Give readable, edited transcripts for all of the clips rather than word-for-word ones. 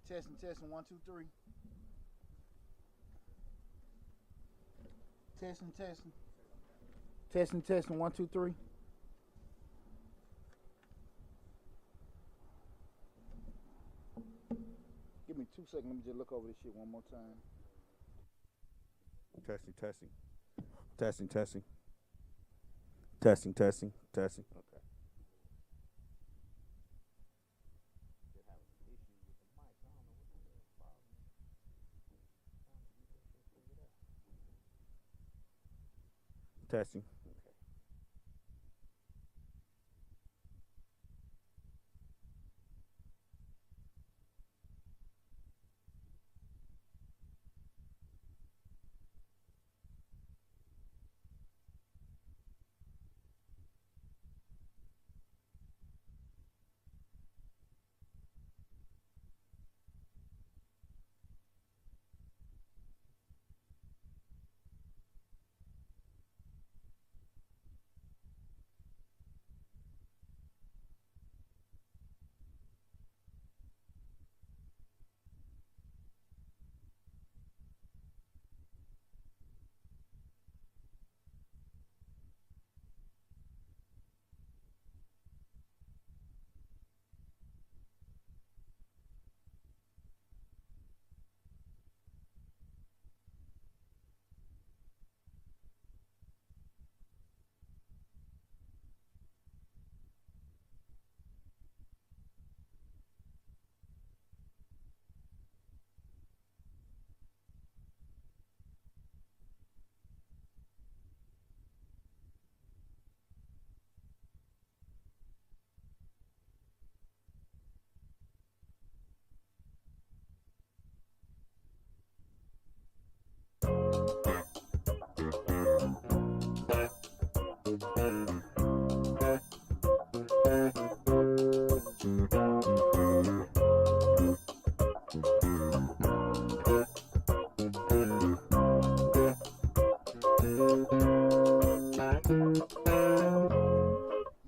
Testing, 1, 2, 3. Testing, 1, 2, 3. Give me 2 seconds. Let me just look over this shit one more time. Testing, testing. Testing, testing. Testing, testing, testing. Okay. Testing.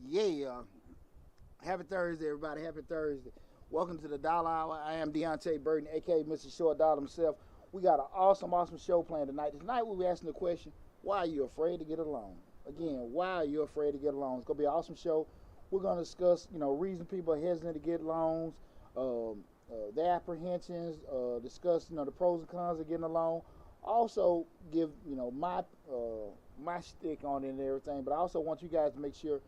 Yeah. Happy Thursday, everybody. Happy Thursday. Welcome to the Dollar Hour. I am Deonte Burden, a.k.a. Mr. Short Dollar himself. We got an awesome show planned tonight. Tonight we'll be asking the question, why are you afraid to get a loan? Again, why are you afraid to get a loan? It's going to be an awesome show. We're going to discuss, reason people are hesitant to get loans, their apprehensions, discuss, the pros and cons of getting a loan. Also give, my stick on it and everything, but I also want you guys to make sure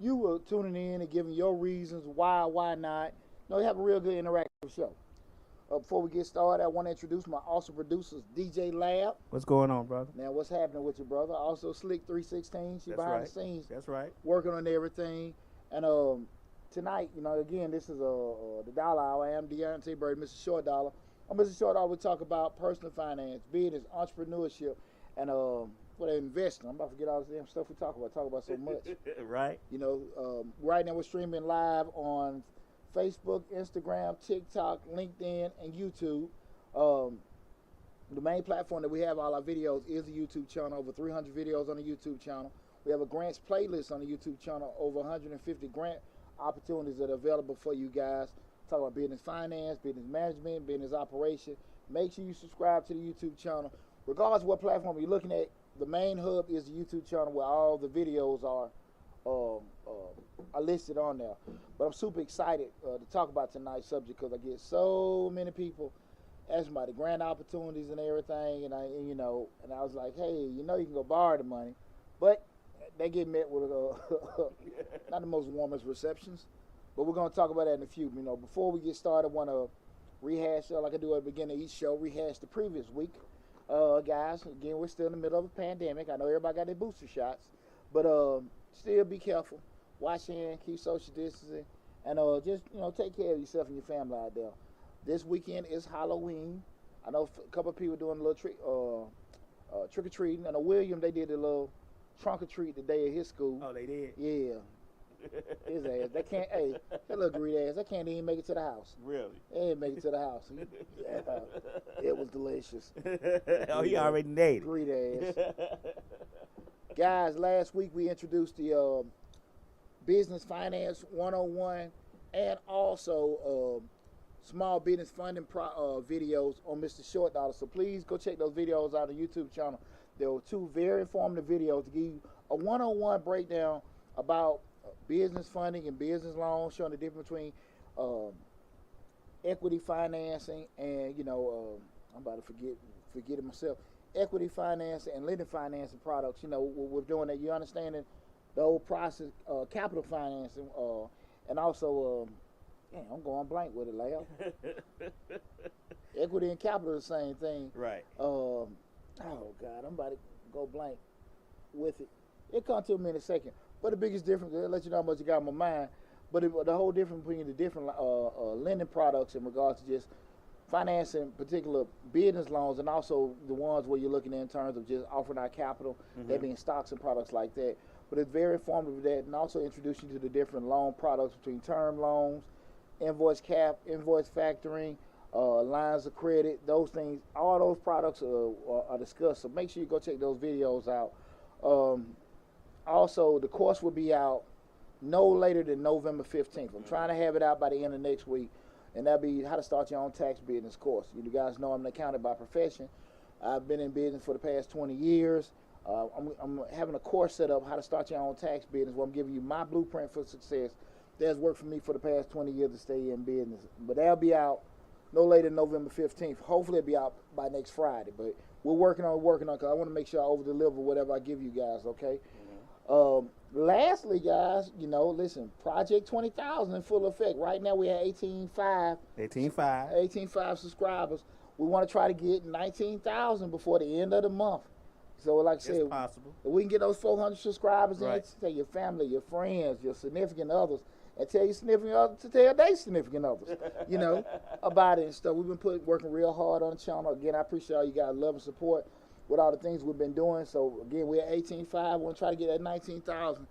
you were tuning in and giving your reasons why not. Have a real good interactive show. Before we get started, I want to introduce my awesome producers, DJ Lab. What's going on, brother? Now, what's happening with you, brother? Also, Slick 316. She behind the scenes. That's right. Working on everything. And tonight, again, this is the Dollar Hour. I am Deonte Burden, Mr. Short Dollar. On Mr. Short Dollar, we talk about personal finance, business, entrepreneurship, and investing. I'm about to forget all this damn stuff we talk about so much. Right. Right now we're streaming live on Facebook, Instagram, TikTok, LinkedIn, and YouTube. The main platform that we have all our videos is the YouTube channel. Over 300 videos on the YouTube channel. We have a grants playlist on the YouTube channel. Over 150 grant opportunities that are available for you guys. Talk about business finance, business management, business operation. Make sure you subscribe to the YouTube channel. Regardless of what platform you're looking at, the main hub is the YouTube channel where all the videos are listed on there. But I'm super excited to talk about tonight's subject because I get so many people asking about the grant opportunities and everything, and I was like, hey, you can go borrow the money, but they get met with not the most warmest receptions. But we're gonna talk about that in a few. Before we get started, I want to rehash, like I do at the beginning of each show, rehash the previous week. Guys, again, we're still in the middle of a pandemic. I know everybody got their booster shots, but still be careful. Wash hands, keep social distancing, and just take care of yourself and your family out there. This weekend is Halloween. I know a couple of people doing a little trick or treating. I know William, they did a little trunk or treat the day at his school. Oh, they did? Yeah. His ass. They can't. Hey, that little greedy ass. They can't even make it to the house. Really? They didn't make it to the house. Yeah, it was delicious. Oh, he already made it. Greedy ass. Guys, last week we introduced the Business Finance 101 and also small business funding videos on Mr. Short Dollar. So please go check those videos out on the YouTube channel. There were 2 very informative videos to give you a one-on-one breakdown about business funding and business loans, showing the difference between equity financing and, I'm about to forget it myself, equity financing and lending financing products. We're doing that. You understanding the whole process, capital financing, and also, I'm going blank with it, Leo. Equity and capital are the same thing. Right. Oh, God, I'm about to go blank with it. It'll come to me in a second. But the biggest difference, I'll let you know how much you got in my mind, but the whole difference between the different lending products in regards to just financing particular business loans and also the ones where you're looking in terms of just offering our capital, that being stocks and products like that. But it's very informative of that, and also introduce you to the different loan products between term loans, invoice factoring, lines of credit, those things. All those products are discussed. So make sure you go check those videos out. Also, the course will be out no later than November 15th. I'm trying to have it out by the end of next week, and that'll be how to start your own tax business course. You guys know I'm an accountant by profession. I've been in business for the past 20 years. I'm having a course set up, how to start your own tax business, where I'm giving you my blueprint for success. That's worked for me for the past 20 years to stay in business. But that'll be out no later than November 15th. Hopefully it'll be out by next Friday. But we're working on it, because I want to make sure I over-deliver whatever I give you guys, okay? Lastly, guys, listen, Project 20,000 in full effect. Right now we have 18.5 subscribers. We want to try to get 19,000 before the end of the month. So like I said, it's possible. If we can get those 400 subscribers right. in, tell your family, your friends, your significant others, and tell your significant others to tell their significant others, about it and stuff. We've been working real hard on the channel. Again, I appreciate all you guys' love and support with all the things we've been doing. So again, we're at 18.5. We're going to try to get that 19,000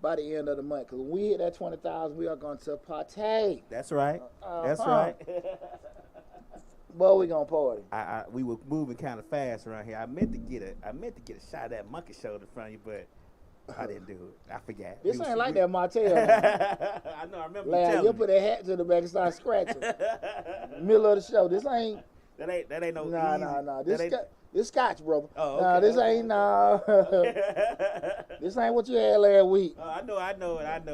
by the end of the month. Because when we hit that 20,000, we are going to party. That's right. That's right. Boy, we gonna party. We were moving kind of fast around here. I meant to get a shot of that monkey shoulder from you, but I didn't do it. I forgot. This ain't like that Martell. I know. I remember you telling you'll me. put that hat to the back and start scratching. Middle of the show. This ain't. That ain't no. Nah. This scotch, brother. Oh, okay. Nah, this ain't. This ain't what you had last week. I know it. I had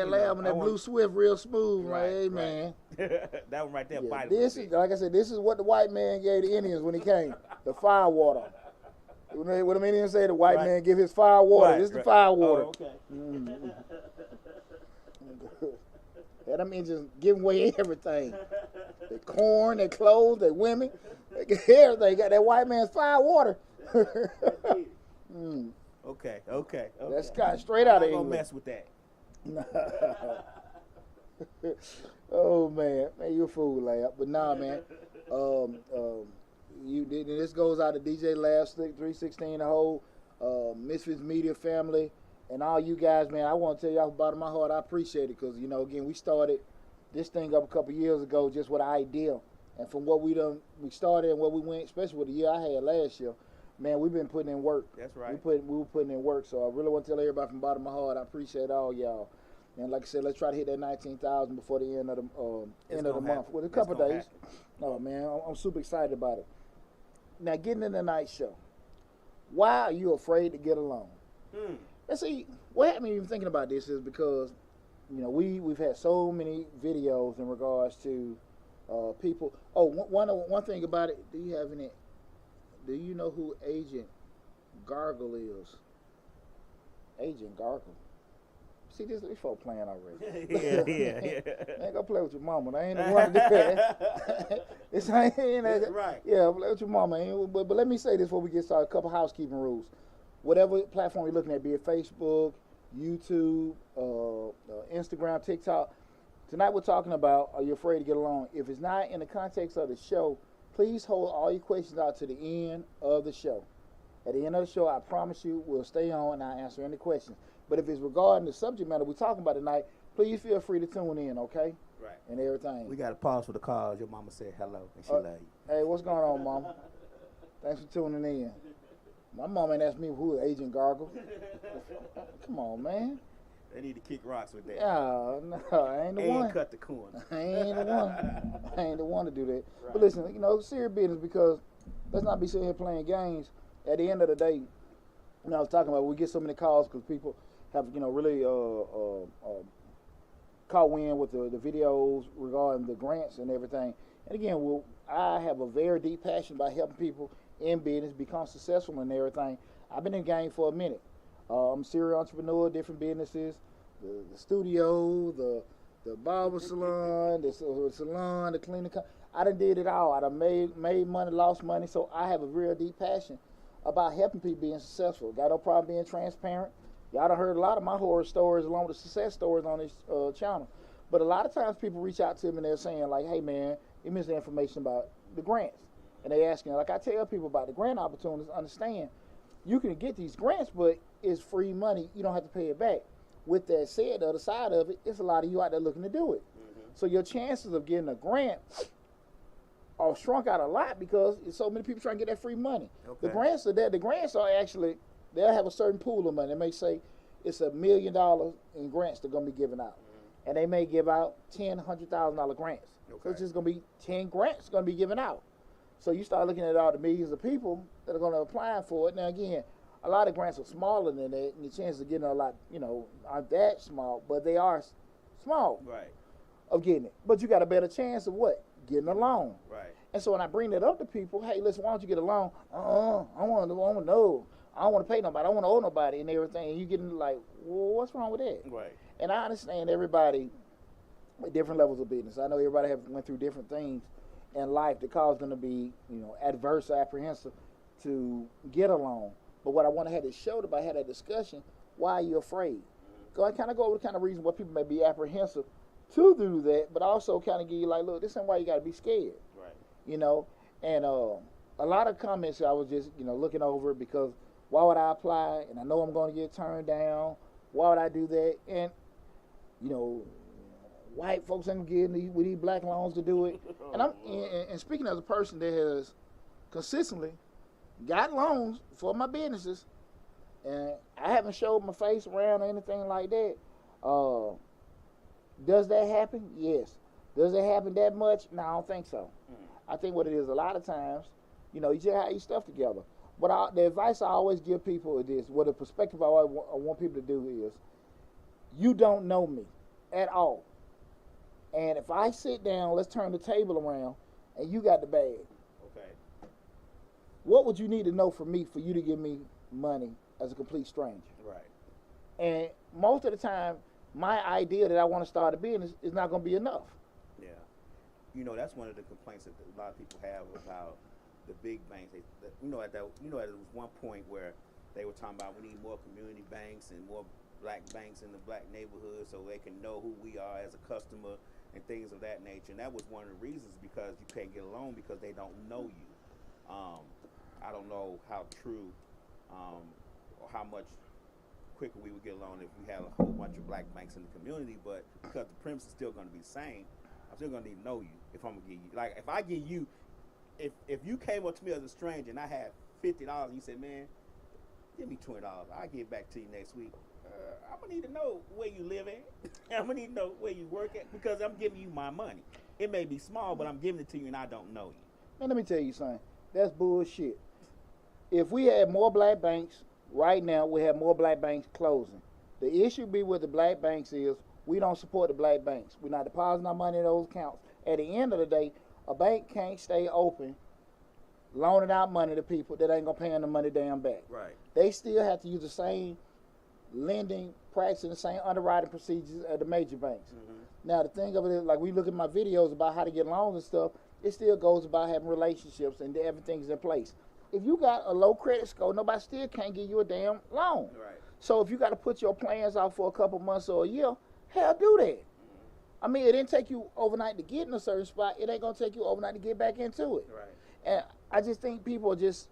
last one, that Blue Swift, real smooth, right? Hey, man. That one right there. Yeah, this is, like I said, this is what the white man gave the Indians when he came. The fire water. What the Indians say, the white man give his fire water. Right, This is the fire water. Oh, okay. Mm-hmm. Yeah, them Indians giving away everything. Their corn, their clothes, their women. Everything. Got that white man's fire water. Okay. That's got straight out of England. I'm England. gonna mess with that. Oh man, you a fool, Lab. But nah, man. This goes out to DJ Lab 316, the whole Misfits Media family, and all you guys, man. I want to tell y'all from the bottom of my heart, I appreciate it, because again, we started this thing up a couple years ago just with an idea, and from what we started and what we went, especially with the year I had last year. Man, we've been putting in work. That's right. We were putting in work, so I really want to tell everybody from the bottom of my heart, I appreciate all y'all. And like I said, let's try to hit that 19,000 before the end of the month, with a couple days. Oh man, I'm super excited about it. Now, getting in the night show, why are you afraid to get alone? And see, what had me even thinking about this is because, we've had so many videos in regards to people. Oh, one thing about it. Do you know who Agent Gargle is? Agent Gargle. See, these folk playing already. Yeah. I ain't gonna play with your mama. I ain't the one to do that. This ain't right. Yeah, play with your mama. But let me say this before we get started. A couple housekeeping rules. Whatever platform you're looking at, be it Facebook, YouTube, Instagram, TikTok. Tonight we're talking about, are you afraid to get along? If it's not in the context of the show, please hold all your questions out to the end of the show. At the end of the show, I promise you, we'll stay on and I'll answer any questions. But if it's regarding the subject matter we're talking about tonight, please feel free to tune in, okay? Right. And everything. We got to pause for the calls. Your mama said hello, and she love you. Hey, what's going on, Mama? Thanks for tuning in. My mom ain't asked me who is Agent Gargle. Come on, man. They need to kick rocks with that. No, I ain't the and one. cut the corners. I ain't the one. I ain't the one to do that. Right. But listen, serious business, because let's not be sitting here playing games. At the end of the day, I was talking about, we get so many calls because people have, really caught wind with the videos regarding the grants and everything. And again, I have a very deep passion about helping people in business become successful and everything. I've been in the game for a minute. I'm a serial entrepreneur, different businesses, the studio, the barber salon, the salon, the cleaning company. I done did it all. I done made money, lost money. So I have a real deep passion about helping people being successful. Got no problem being transparent. Y'all done heard a lot of my horror stories along with the success stories on this channel. But a lot of times people reach out to me and they're saying like, hey man, give me some information about the grants. And they asking, like I tell people about the grant opportunities, understand, you can get these grants, but it's free money. You don't have to pay it back. With that said, the other side of it, it's a lot of you out there looking to do it. Mm-hmm. So your chances of getting a grant are shrunk out a lot because it's so many people trying to get that free money. Okay. The grants are there. The grants are actually, they'll have a certain pool of money. They may say it's $1 million in grants they're going to be giving out. Mm-hmm. And they may give out $10,000, $100,000 grants. Okay. So it's just going to be 10 grants going to be given out. So you start looking at all the millions of people that are going to apply for it. Now, again, a lot of grants are smaller than that, and the chances of getting a lot, aren't that small, but they are small of getting it. But you got a better chance of what? Getting a loan. Right. And so when I bring that up to people, hey, listen, why don't you get a loan? I want to know. I don't want to pay nobody. I don't want to owe nobody and everything. And you getting like, well, what's wrong with that? Right. And I understand everybody with different levels of business. I know everybody have went through different things in life that cause them to be, adverse or apprehensive to get a loan. But what I want to have this show about, had that discussion, why are you afraid? So I kind of go over the kind of reason why people may be apprehensive to do that, but also kind of give you like, look, this ain't why you got to be scared. Right. And a lot of comments I was just, looking over because why would I apply? And I know I'm going to get turned down. Why would I do that? And, white folks ain't getting these black loans to do it. And speaking as a person that has consistently got loans for my businesses, and I haven't showed my face around or anything like that. Does that happen? Yes. Does it happen that much? No, I don't think so. I think what it is, a lot of times, you just have your stuff together. But the advice I always give people is this, what the perspective I want people to do is, you don't know me at all. And if I sit down, let's turn the table around, and you got the bag. Okay. What would you need to know from me for you to give me money as a complete stranger? Right. And most of the time, my idea that I want to start a business is not going to be enough. Yeah. That's one of the complaints that a lot of people have about the big banks. There was one point where they were talking about we need more community banks and more black banks in the black neighborhood so they can know who we are as a customer and things of that nature. And that was one of the reasons, because you can't get a loan because they don't know you. I don't know how true or how much quicker we would get a loan if we had a whole bunch of black banks in the community, but because the premise is still going to be the same, I'm still going to need to know you if I'm going to give you. Like, if I give you, if you came up to me as a stranger and I had $50 and you said, man, give me $20, I'll get back to you next week. I'm going to need to know where you live at. I'm going to need to know where you work at, because I'm giving you my money. It may be small, but I'm giving it to you and I don't know you. Man, let me tell you something. That's bullshit. If we had more black banks, right now we have more black banks closing. The issue be with the black banks is we don't support the black banks. We're not depositing our money in those accounts. At the end of the day, a bank can't stay open, loaning out money to people that ain't going to pay them the money damn back. Right. They still have to use the same lending practice and the same underwriting procedures at the major banks. Mm-hmm. Now, the thing of it is, like, we look at my videos about how to get loans and stuff, it still goes about having relationships and everything's in place. If you got a low credit score, nobody still can't give you a damn loan. Right. So if you got to put your plans out for a couple months or a year, hell, do that. Mm-hmm. I mean, it didn't take you overnight to get in a certain spot. It ain't going to take you overnight to get back into it. Right. And I just think people just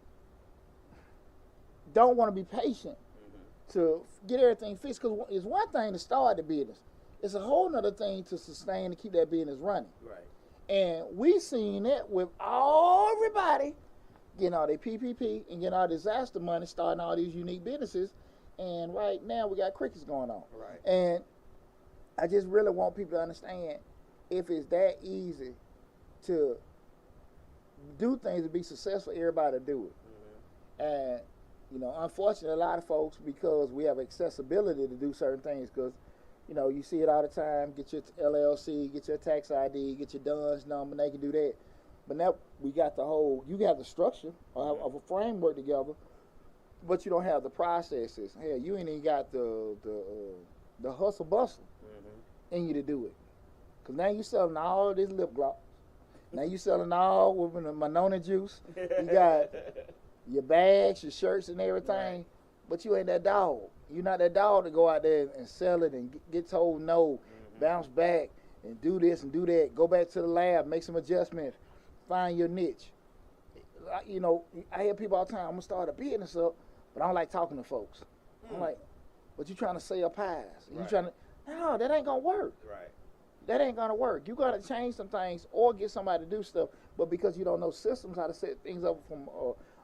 don't want to be patient to get everything fixed, because it's one thing to start the business. It's a whole other thing to sustain and keep that business running. Right. And we seen that with everybody getting all their PPP and getting all disaster money, starting all these unique businesses, and right now we got crickets going on. Right. And I just really want people to understand, if it's that easy to do things to be successful, everybody do it. And you know, unfortunately, a lot of folks, because we have accessibility to do certain things, because you know, you see it all the time. Get your LLC, get your tax ID, get your DUNS number, and they can do that. But now we got the whole. You have the structure of a framework together, but you don't have the processes. Hell, you ain't even got the hustle bustle in you to do it. Cause now you selling all this lip gloss. Now you selling all with the Monona juice. You got your bags, your shirts, and everything. Right. But you ain't that dog. You're not that dog to go out there and sell it and get told no, bounce back, and do this and do that. Go back to the lab, make some adjustments, find your niche. You know, I hear people all the time, I'm going to start a business up, but I don't like talking to folks. I'm like, but you trying to sell pies. You trying to, no, that ain't going to work. Right. That ain't going to work. You got to change some things or get somebody to do stuff, but because you don't know systems, how to set things up from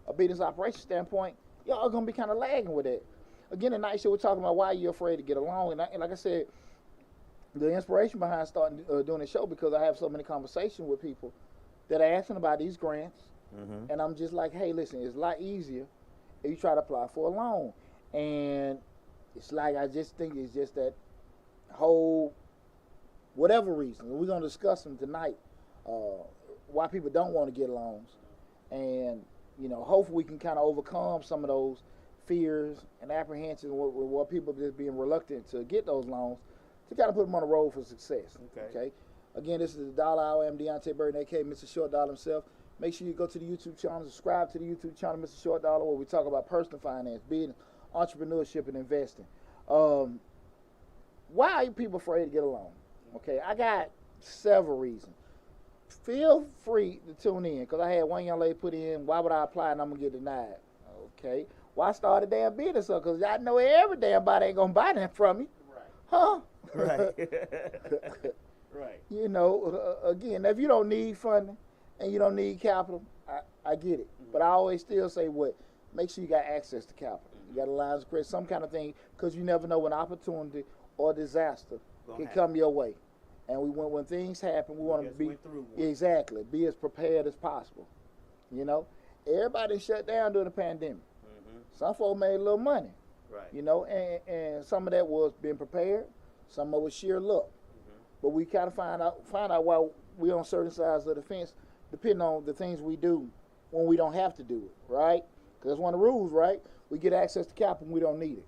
a business operation standpoint, y'all are going to be kind of lagging with that. Again, tonight show we're talking about why you're afraid to get along, and like I said, the inspiration behind starting doing the show, because I have so many conversations with people that are asking about these grants, and I'm just like, hey, listen, it's a lot easier if you try to apply for a loan, and it's like, I just think it's just that whole, whatever reason, we're going to discuss them tonight, why people don't want to get loans, and you know, hopefully we can kind of overcome some of those fears and apprehensions where people just being reluctant to get those loans, to kind of put them on the road for success. Okay. Again, this is the Dollar Hour. I'm Deonte Burden, aka Mr. Short Dollar himself. Make sure you go to the YouTube channel, subscribe to the YouTube channel, Mr. Short Dollar, where we talk about personal finance, business, entrepreneurship, and investing. Why are people afraid to get a loan? Okay, I got several reasons. Feel free to tune in, because I had one young lady put in, why would I apply and I'm going to get denied? Okay. Well, I started a damn business, because I know every damn body ain't going to buy that from me. Right. Huh? Right. Right. You know, again, if you don't need funding and you don't need capital, I get it. But I always still say make sure you got access to capital. You got a lines of credit, some kind of thing, because you never know when opportunity or disaster can come your way. And when things happen, we want to be as prepared as possible. You know, everybody shut down during the pandemic. Some folks made a little money. Right. You know, and some of that was being prepared. Some of it was sheer luck. But we kind of find out why we're on certain sides of the fence, depending on the things we do when we don't have to do it, right? Because that's one of the rules, right? We get access to capital when we don't need it.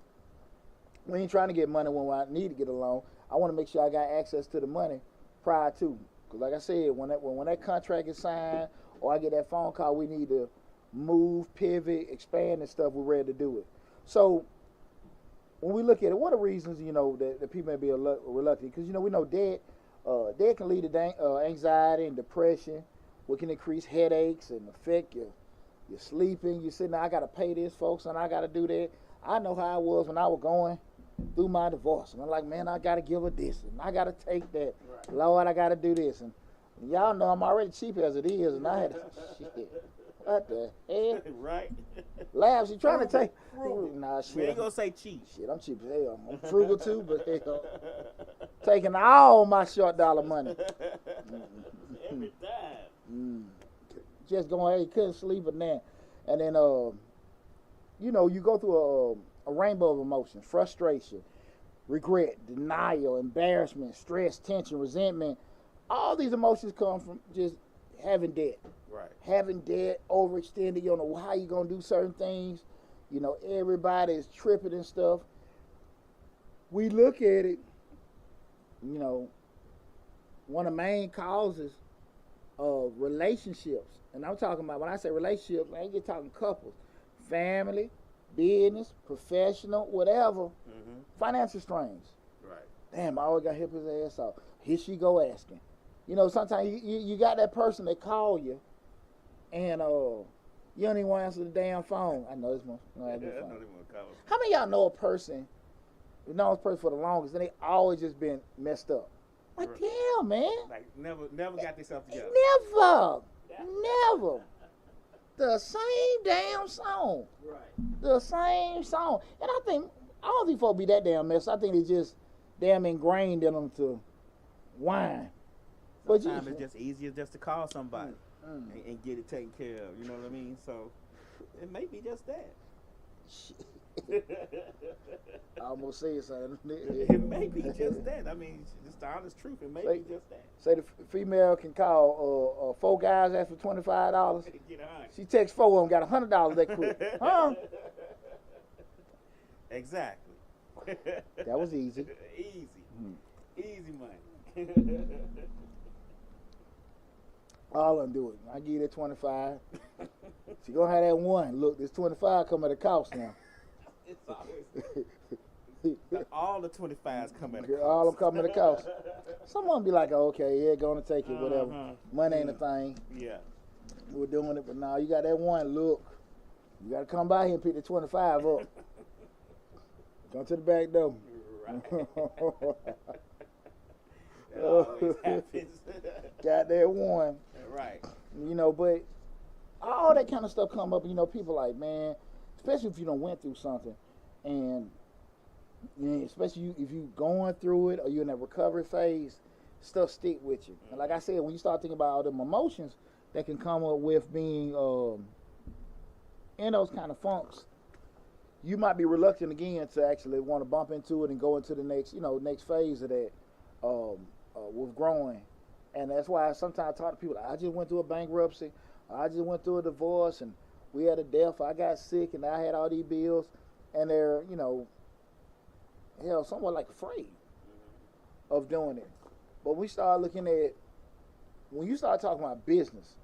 We ain't trying to get money when I need to get a loan. I want to make sure I got access to the money prior to. Because like I said, when that contract is signed or I get that phone call, we need to move, pivot, expand and stuff, we're ready to do it. So when we look at it, what are reasons, you know, that people may be reluctant? Because, you know, we know debt can lead to anxiety and depression, what can increase headaches and affect your sleeping. You say, now I got to pay this, folks, and I got to do that. I know how I was when I was going through my divorce. And I'm like, man, I got to give her this, and I got to take that. Right. Lord, I got to do this. And y'all know I'm already cheap as it is, and I had to, shit. What the hell? Right. Labs, you trying to take? Nah, shit. We ain't gonna say cheap. Shit, I'm cheap as hell. I'm frugal too, but hell, taking all my short dollar money. Every time. Just going, hey, couldn't sleep at now. And then, you know, you go through a rainbow of emotions: frustration, regret, denial, embarrassment, stress, tension, resentment. All these emotions come from just having debt. Right. Having debt, overextended, you don't know how you're going to do certain things. You know, everybody is tripping and stuff. We look at it, you know, one of the main causes of relationships, and I'm talking about, when I say relationships, I ain't just talking couples, family, business, professional, whatever, financial strains. Right. Damn, I always got to hip his ass off. Here she go asking. You know, sometimes you got that person that call you, and you don't even want to answer the damn phone. I know this one. How many of y'all know a person who knows a person for the longest, and they always just been messed up? Like, damn, man. Like, never got themselves together. Never. The same damn song. Right. The same song. And I think I don't think folks be that damn mess. I think it's just damn ingrained in them to whine. But Sometimes it's just easier just to call somebody and get it taken care of. You know what I mean? So it may be just that. I almost said something. It may be just that. I mean, just the honest truth. It may be just that. Say the female can call 4 guys, ask for $25. Get on. She texts 4 of them, got $100 that quick. Huh? Exactly. That was easy. Easy money. I'll undo it. I give you that 25. She gonna have that one. Look, this 25 come at a cost now. It's always all the 25s come at a cost. All of them come at a cost. Someone be like, oh, okay, yeah, gonna take it, whatever. Money ain't a thing. Yeah. We're doing it, but now you got that one. Look, you gotta come by here and pick the 25 up. Come to the back door. Right. That always happens. Got that one. Right. You know, but all that kind of stuff come up. You know, people like, man, especially if you don't went through something, and you know, especially if you going through it or you're in that recovery phase, stuff stick with you. And like I said, when you start thinking about all them emotions that can come up with being in those kind of funks, you might be reluctant again to actually want to bump into it and go into the next, next phase of that with growing. And that's why sometimes I talk to people, I just went through a bankruptcy, I just went through a divorce, and we had a death, I got sick, and I had all these bills, and they're, somewhat like afraid of doing it. But we start looking at, when you start talking about business,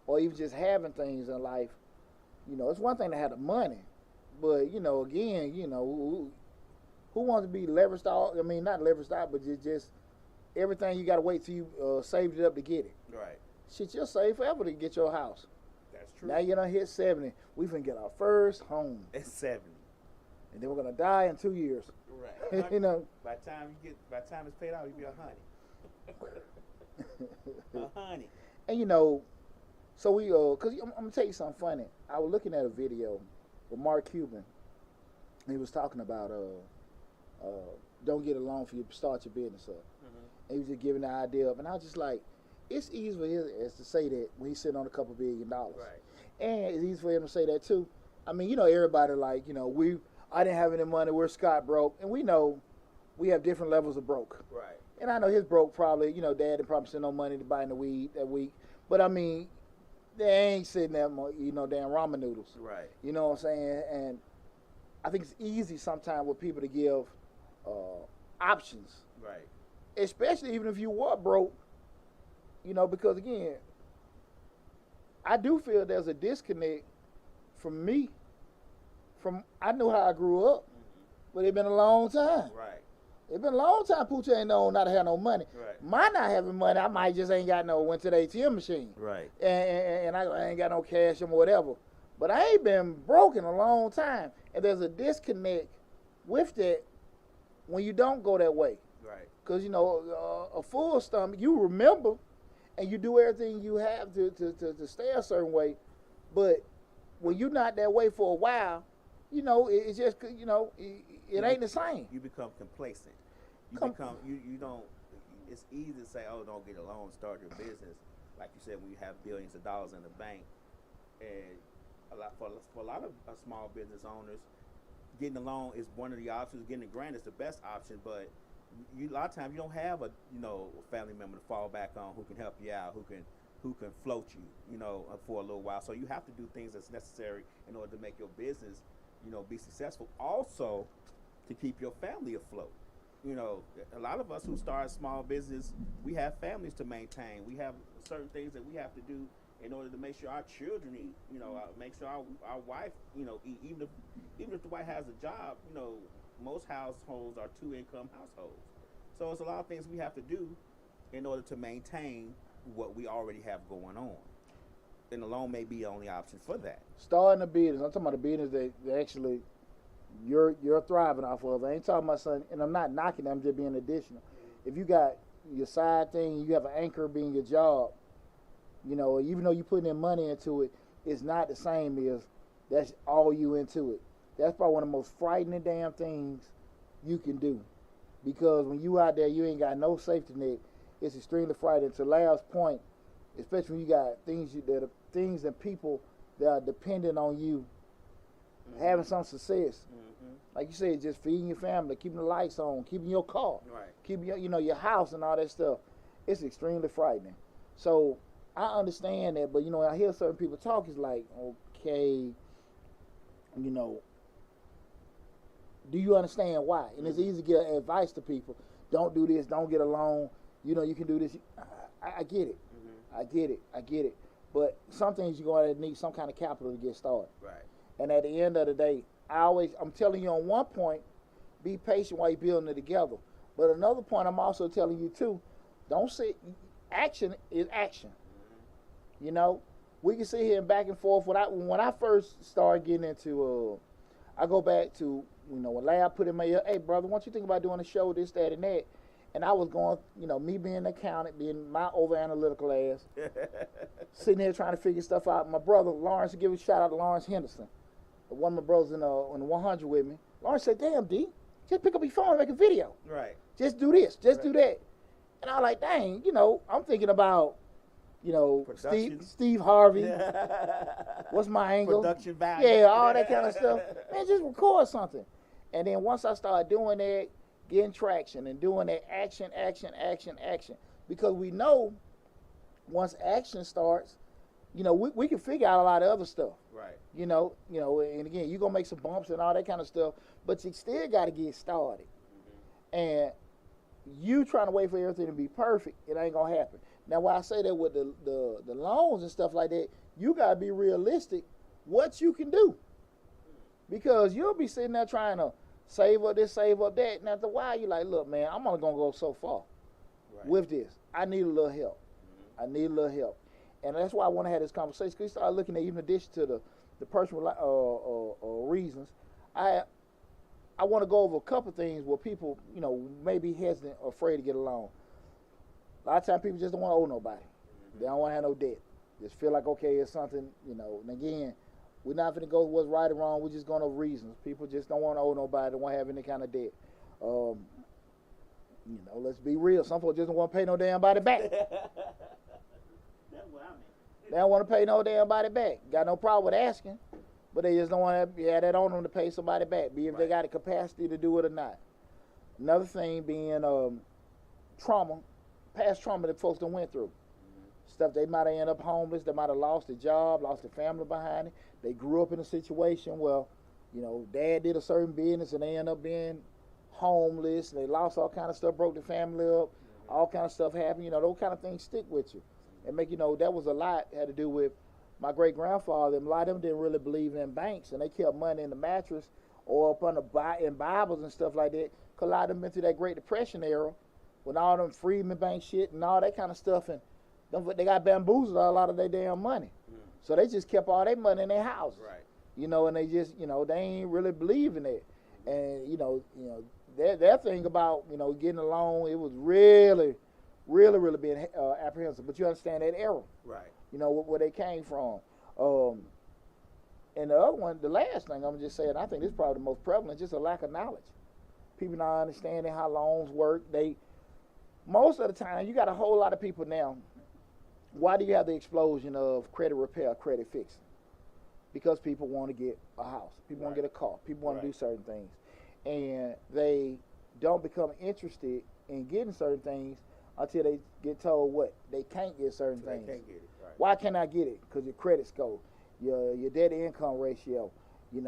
or even just having things in life, it's one thing to have the money, but, again, who wants to be leveraged out? I mean, not leveraged out, but just everything you got to wait till you saved it up to get it. Right. Shit, you'll save forever to get your house. That's true. Now you done hit 70. We finna get our first home. It's 70. And then we're gonna die in 2 years. Right. By the time it's paid out, you'll be a honey. And so we cause I'm gonna tell you something funny. I was looking at a video with Mark Cuban. He was talking about don't get a loan for you to start your business up. And he was just giving the idea of, and I was just like, it's easy for him to say that when he's sitting on a couple $1 billion. Right. And it's easy for him to say that too. I mean, everybody like, I didn't have any money, we're Scott broke. And we know we have different levels of broke. Right. And I know his broke probably, Dad didn't probably send no money to buy the weed that week. But I mean, they ain't sitting there, damn ramen noodles. Right. You know what I'm saying? And I think it's easy sometimes with people to give options. Right. Especially even if you were broke, because again, I do feel there's a disconnect from me. I know how I grew up, but it's been a long time. Right. It's been a long time Pooch ain't known not to have no money. Right. My not having money, I might just ain't got went to the ATM machine. Right. And I ain't got no cash or whatever. But I ain't been broke in a long time. And there's a disconnect with that when you don't go that way. Right. Because, a full stomach, you remember, and you do everything you have to stay a certain way. But when you're not that way for a while, it's just, it ain't the same. You become complacent. You don't, it's easy to say, oh, don't get a loan, start your business. Like you said, when you have billions of dollars in the bank. And for a lot of small business owners, getting a loan is one of the options. Getting a grant is the best option, but a lot of times you don't have a family member to fall back on who can help you out, who can float you, for a little while. So you have to do things that's necessary in order to make your business, be successful. Also, to keep your family afloat. A lot of us who start small business, we have families to maintain. We have certain things that we have to do in order to make sure our children eat. Make sure our wife, eat. Even if the wife has a job, most households are 2-income households. So it's a lot of things we have to do in order to maintain what we already have going on. And the loan may be the only option for that. Starting a business, I'm talking about a business that actually you're thriving off of. I ain't talking about something, and I'm not knocking it, I'm just being additional. If you got your side thing, you have an anchor being your job, even though you're putting in money into it, it's not the same as that's all you into it. That's probably one of the most frightening damn things you can do. Because when you out there, you ain't got no safety net. It's extremely frightening. To last point, especially when you got things and people that are dependent on you having some success. Like you said, just feeding your family, keeping the lights on, keeping your car, keeping your house and all that stuff. It's extremely frightening. So I understand that, but I hear certain people talk. It's like, okay, do you understand why? And it's easy to give advice to people. Don't do this. Don't get a loan. You can do this. I get it. I get it. But some things you're going to need some kind of capital to get started. Right. And at the end of the day, I'm telling you on one point, be patient while you're building it together. But another point, I'm also telling you too, don't sit. Action is action. We can sit here and back and forth. When I first started getting into, I go back to when Lab put in my ear, hey brother, why don't you think about doing a show, this, that, and that? And I was going, me being an accountant, being my over analytical ass, sitting there trying to figure stuff out. My brother Lawrence, give a shout out to Lawrence Henderson, one of my brothers in the 100 with me. Lawrence said, "Damn D, just pick up your phone and make a video. Right. Just do this, just do that." And I was like, dang, I'm thinking about, Steve Harvey. What's my angle? Production value. Yeah, all that kind of stuff. Man, just record something. And then once I started doing that, getting traction and doing that action. Because we know once action starts, we can figure out a lot of other stuff. Right. And again, you're going to make some bumps and all that kind of stuff, but you still got to get started. And you trying to wait for everything to be perfect, it ain't going to happen. Now, why I say that with the loans and stuff like that, you got to be realistic what you can do. Because you'll be sitting there trying to save up this, save up that, and after a while, you're like, look, man, I'm only going to go so far with this. I need a little help. And that's why I want to have this conversation, because you start looking at, even in addition to the personal reasons, I want to go over a couple things where people, may be hesitant or afraid to get a loan. A lot of times people just don't want to owe nobody. They don't want to have no debt. Just feel like, okay, it's something, and again, we're not going to go what's right or wrong. We're just going over reasons. People just don't want to owe nobody. Don't want to have any kind of debt. Let's be real. Some folks just don't want to pay no damn body back. That's what I mean. They don't want to pay no damn body back. Got no problem with asking, but they just don't want to have that on them to pay somebody back, be if they got the capacity to do it or not. Another thing being trauma, past trauma that folks done went through. Stuff they might have ended up homeless, they might have lost their job, lost their family behind it. They grew up in a situation where, dad did a certain business and they ended up being homeless. They lost all kind of stuff, broke the family up, all kind of stuff happened. Those kind of things stick with you. And make that was a lot had to do with my great grandfather. A lot of them didn't really believe in banks, and they kept money in the mattress or up in Bibles and stuff like that. Cause a lot of them been through that Great Depression era with all them Freedman Bank shit and all that kind of stuff, and they got bamboozled a lot of their damn money. So they just kept all their money in their houses. Right. And they just, they ain't really believing it. And, their thing about, getting a loan, it was really being apprehensive. But you understand that era. Right. Where they came from. And the other one, the last thing I'm just saying, I think this is probably the most prevalent, just a lack of knowledge. People not understanding how loans work. Most of the time, you got a whole lot of people now. Why do you have the explosion of credit repair, credit fixing? Because people want to get a house. People want to get a car. People want to do certain things. And they don't become interested in getting certain things until they get told what? They can't get certain things. They can't get it. Right. Why can't I get it? Because your credit score, your debt-to-income ratio, you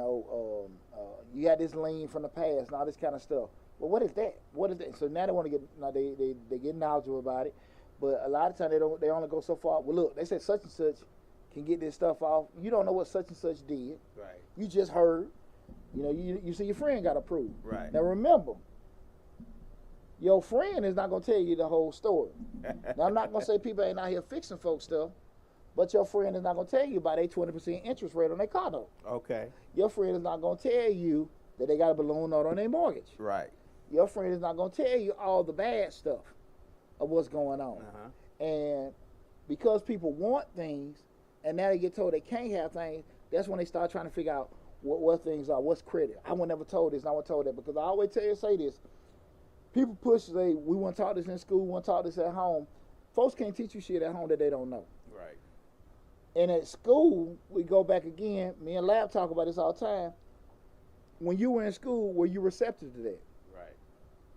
got this lien from the past and all this kind of stuff. Well, what is that? So now they want to get, they get knowledgeable about it. But a lot of times they only go so far. Well, look, they said such and such can get this stuff off. You don't know what such and such did. Right. You just heard. You see your friend got approved. Right. Now remember, your friend is not going to tell you the whole story. Now I'm not going to say people ain't out here fixing folks stuff, but your friend is not going to tell you about a 20% interest rate on their car note. Okay. Your friend is not going to tell you that they got a balloon note on their mortgage. Right. Your friend is not going to tell you all the bad stuff of what's going on. And because people want things and now they get told they can't have things, that's when they start trying to figure out what things are, what's credit. I was never told this, and I was told that because I always say this. People push, say, we want to taught this in school, we want to taught this at home. Folks can't teach you shit at home that they don't know. Right. And at school, we go back again, me and Lab talk about this all the time. When you were in school, were you receptive to that? Right.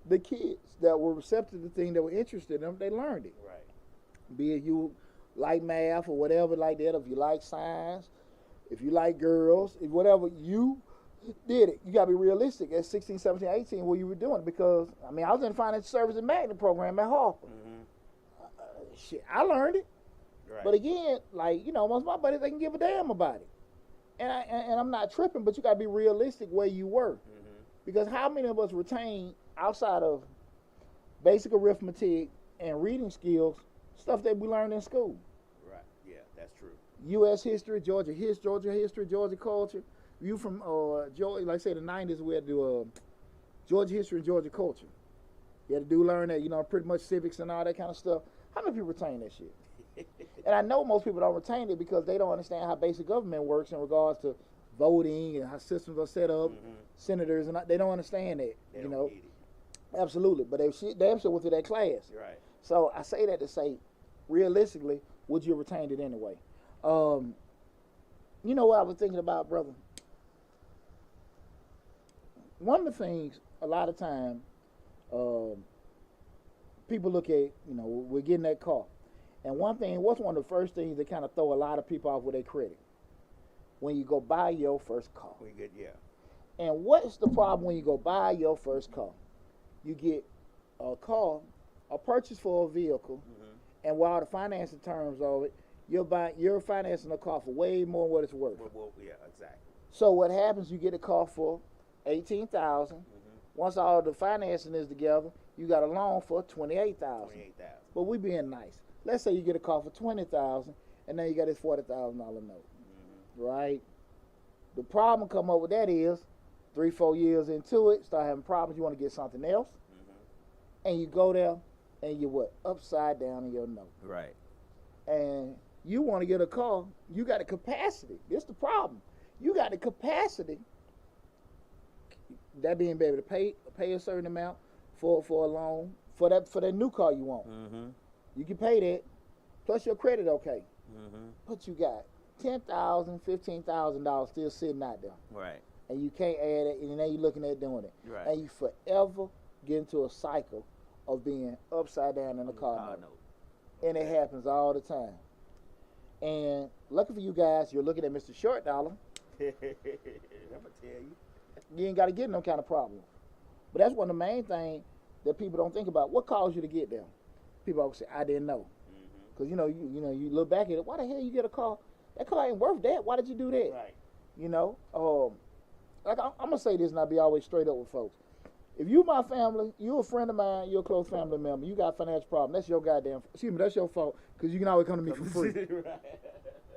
The kids that were receptive to things that were interested in them, they learned it. Right. Be it you like math or whatever like that, if you like science, if you like girls, if whatever, you did it. You got to be realistic at 16, 17, 18 where you were doing it because, I mean, I was in the financial services magnet program at Harper. Shit, I learned it. Right. But again, like, you know, most of my buddies, they can give a damn about it. And I'm not tripping, but you got to be realistic where you were. Because how many of us retain, outside of basic arithmetic and reading skills, stuff that we learned in school? Right, yeah, that's true. U.S. history, Georgia history, Georgia culture. You from Georgia, like I say, the 90s, we had to do Georgia history and Georgia culture. You had to learn that, you know, pretty much civics and all that kind of stuff. How many people retain that shit? And I know most people don't retain it because they don't understand how basic government works in regards to voting and how systems are set up, senators, and they don't understand that, They you don't know. get it. Absolutely, but they damn sure went through that class. Right. So I say that to say, realistically, would you have retained it anyway? You know what I was thinking about, brother? One of the things, a lot of time, people look at, you know, we're getting that car. And what's one of the first things that kind of throw a lot of people off with their credit? When you go buy your first car. We good, yeah. And what's the problem when you go buy your first car? You get a car, a purchase for a vehicle, and while the financing terms of it, you're financing a car for way more than what it's worth. Well, yeah, exactly. So what happens? You get a car for $18,000. Once all the financing is together, you got a loan for $28,000. But we being nice. Let's say you get a car for $20,000, and then you got this $40,000 note, right? The problem come up with that is 3-4 years into it, start having problems. You want to get something else, and you go there, and you what? Upside down in your note. Right. And you want to get a car, you got the capacity. This the problem. You got the capacity. That being able to pay a certain amount for a loan for that new car you want. You can pay that, plus your credit okay. But you got $10,000, $15,000 still sitting out there. Right. And you can't add it, and then you're looking at doing it. Right. And you forever get into a cycle of being upside down in the car note. And it happens all the time. And lucky for you guys, you're looking at Mr. Short Dollar. I'm going to tell you. You ain't got to get in them kind of problems. But that's one of the main things that people don't think about. What caused you to get there? People always say, I didn't know. Because, you look back at it, why the hell you get a car? That car ain't worth that. Why did you do that? Right. You know? Like I'm going to say this and I'll be always straight up with folks. If you my family, you a friend of mine, you're a close family member, you got a financial problem, that's your that's your fault, because you can always come to me for free. Right.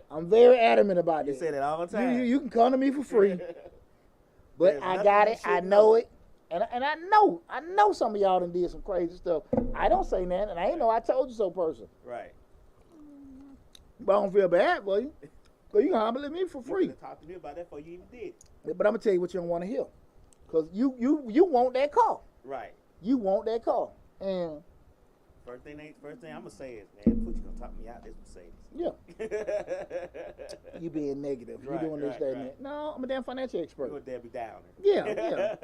I'm very adamant about that. You say that all the time. You can come to me for free. But I got it, I know it, and I know some of y'all done did some crazy stuff. I don't say nothing, and I ain't know I told you so person. Right. But I don't feel bad for you, because you can humble me for free. You talk to me about that before you even did. But I'm going to tell you what you don't want to hear. Because you want that car. Right. You want that car. And First thing I'm going to say is, man, Poochie going to talk me out this Mercedes. yeah. You being negative. Right, You doing this, right, that, and right. that. No, I'm a damn financial expert. You're a Debbie Downer. Yeah.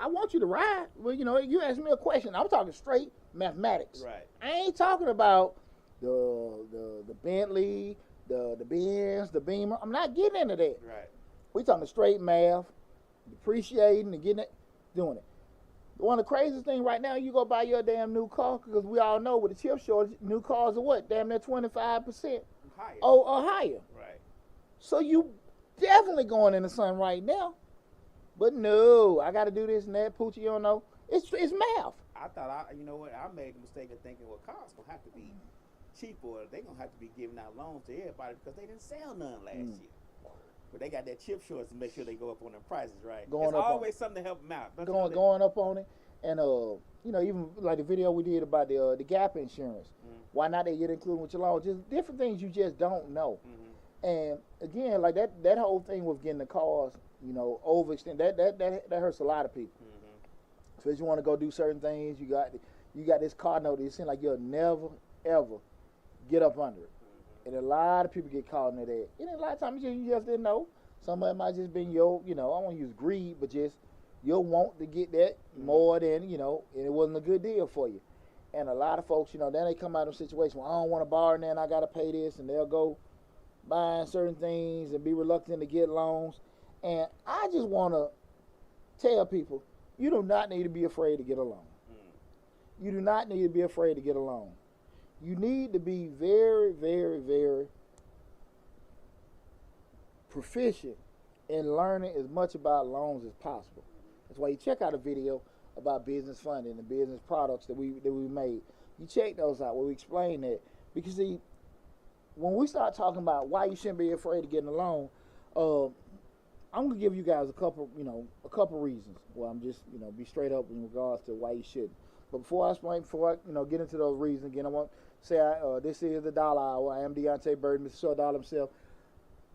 I want you to ride. Well, you ask me a question. I'm talking straight mathematics. Right. I ain't talking about the Bentley, the Benz, the Beamer. I'm not getting into that. Right. We talking straight math, depreciating and getting it, doing it. One of the craziest things right now, you go buy your damn new car, because we all know with the chip shortage, new cars are what? Damn near 25%. Higher. Or higher. Right. So you definitely going in the sun right now. But no, I got to do this and that. Poochie, you don't know. It's math. I thought, I made the mistake of thinking, well, cars going to have to be cheap, or they're going to have to be giving out loans to everybody because they didn't sell none last year. But they got that chip shortage to make sure they go up on their prices, right? There's always something to help them out. Going up on it. And, even like the video we did about the gap insurance. Why not they get included with your loan? Just different things you just don't know. And again, like that whole thing with getting the cars, overextended. That hurts a lot of people. Mm-hmm. So if you want to go do certain things, you got this car note. It seems like you'll never ever get up under it. Mm-hmm. And a lot of people get caught in that. And a lot of times you just didn't know. Some of it might just been your, I don't want to use greed, but just your want to get that more than, and it wasn't a good deal for you. And a lot of folks, then they come out of a situation where I don't want to borrow now and I got to pay this, and they'll go buying certain things and be reluctant to get loans. And I just want to tell people, you do not need to be afraid to get a loan. You do not need to be afraid to get a loan. You need to be very, very, very proficient in learning as much about loans as possible. That's why you check out a video about business funding and business products that we made. You check those out where we explain that. Because see, when we start talking about why you shouldn't be afraid of getting a loan, I'm gonna give you guys a couple reasons. Well, I'm just be straight up in regards to why you shouldn't. But before I get into those reasons again, I want to say this is the Dollar Hour. I am Deonte Burden, Mr. Short Dollar himself.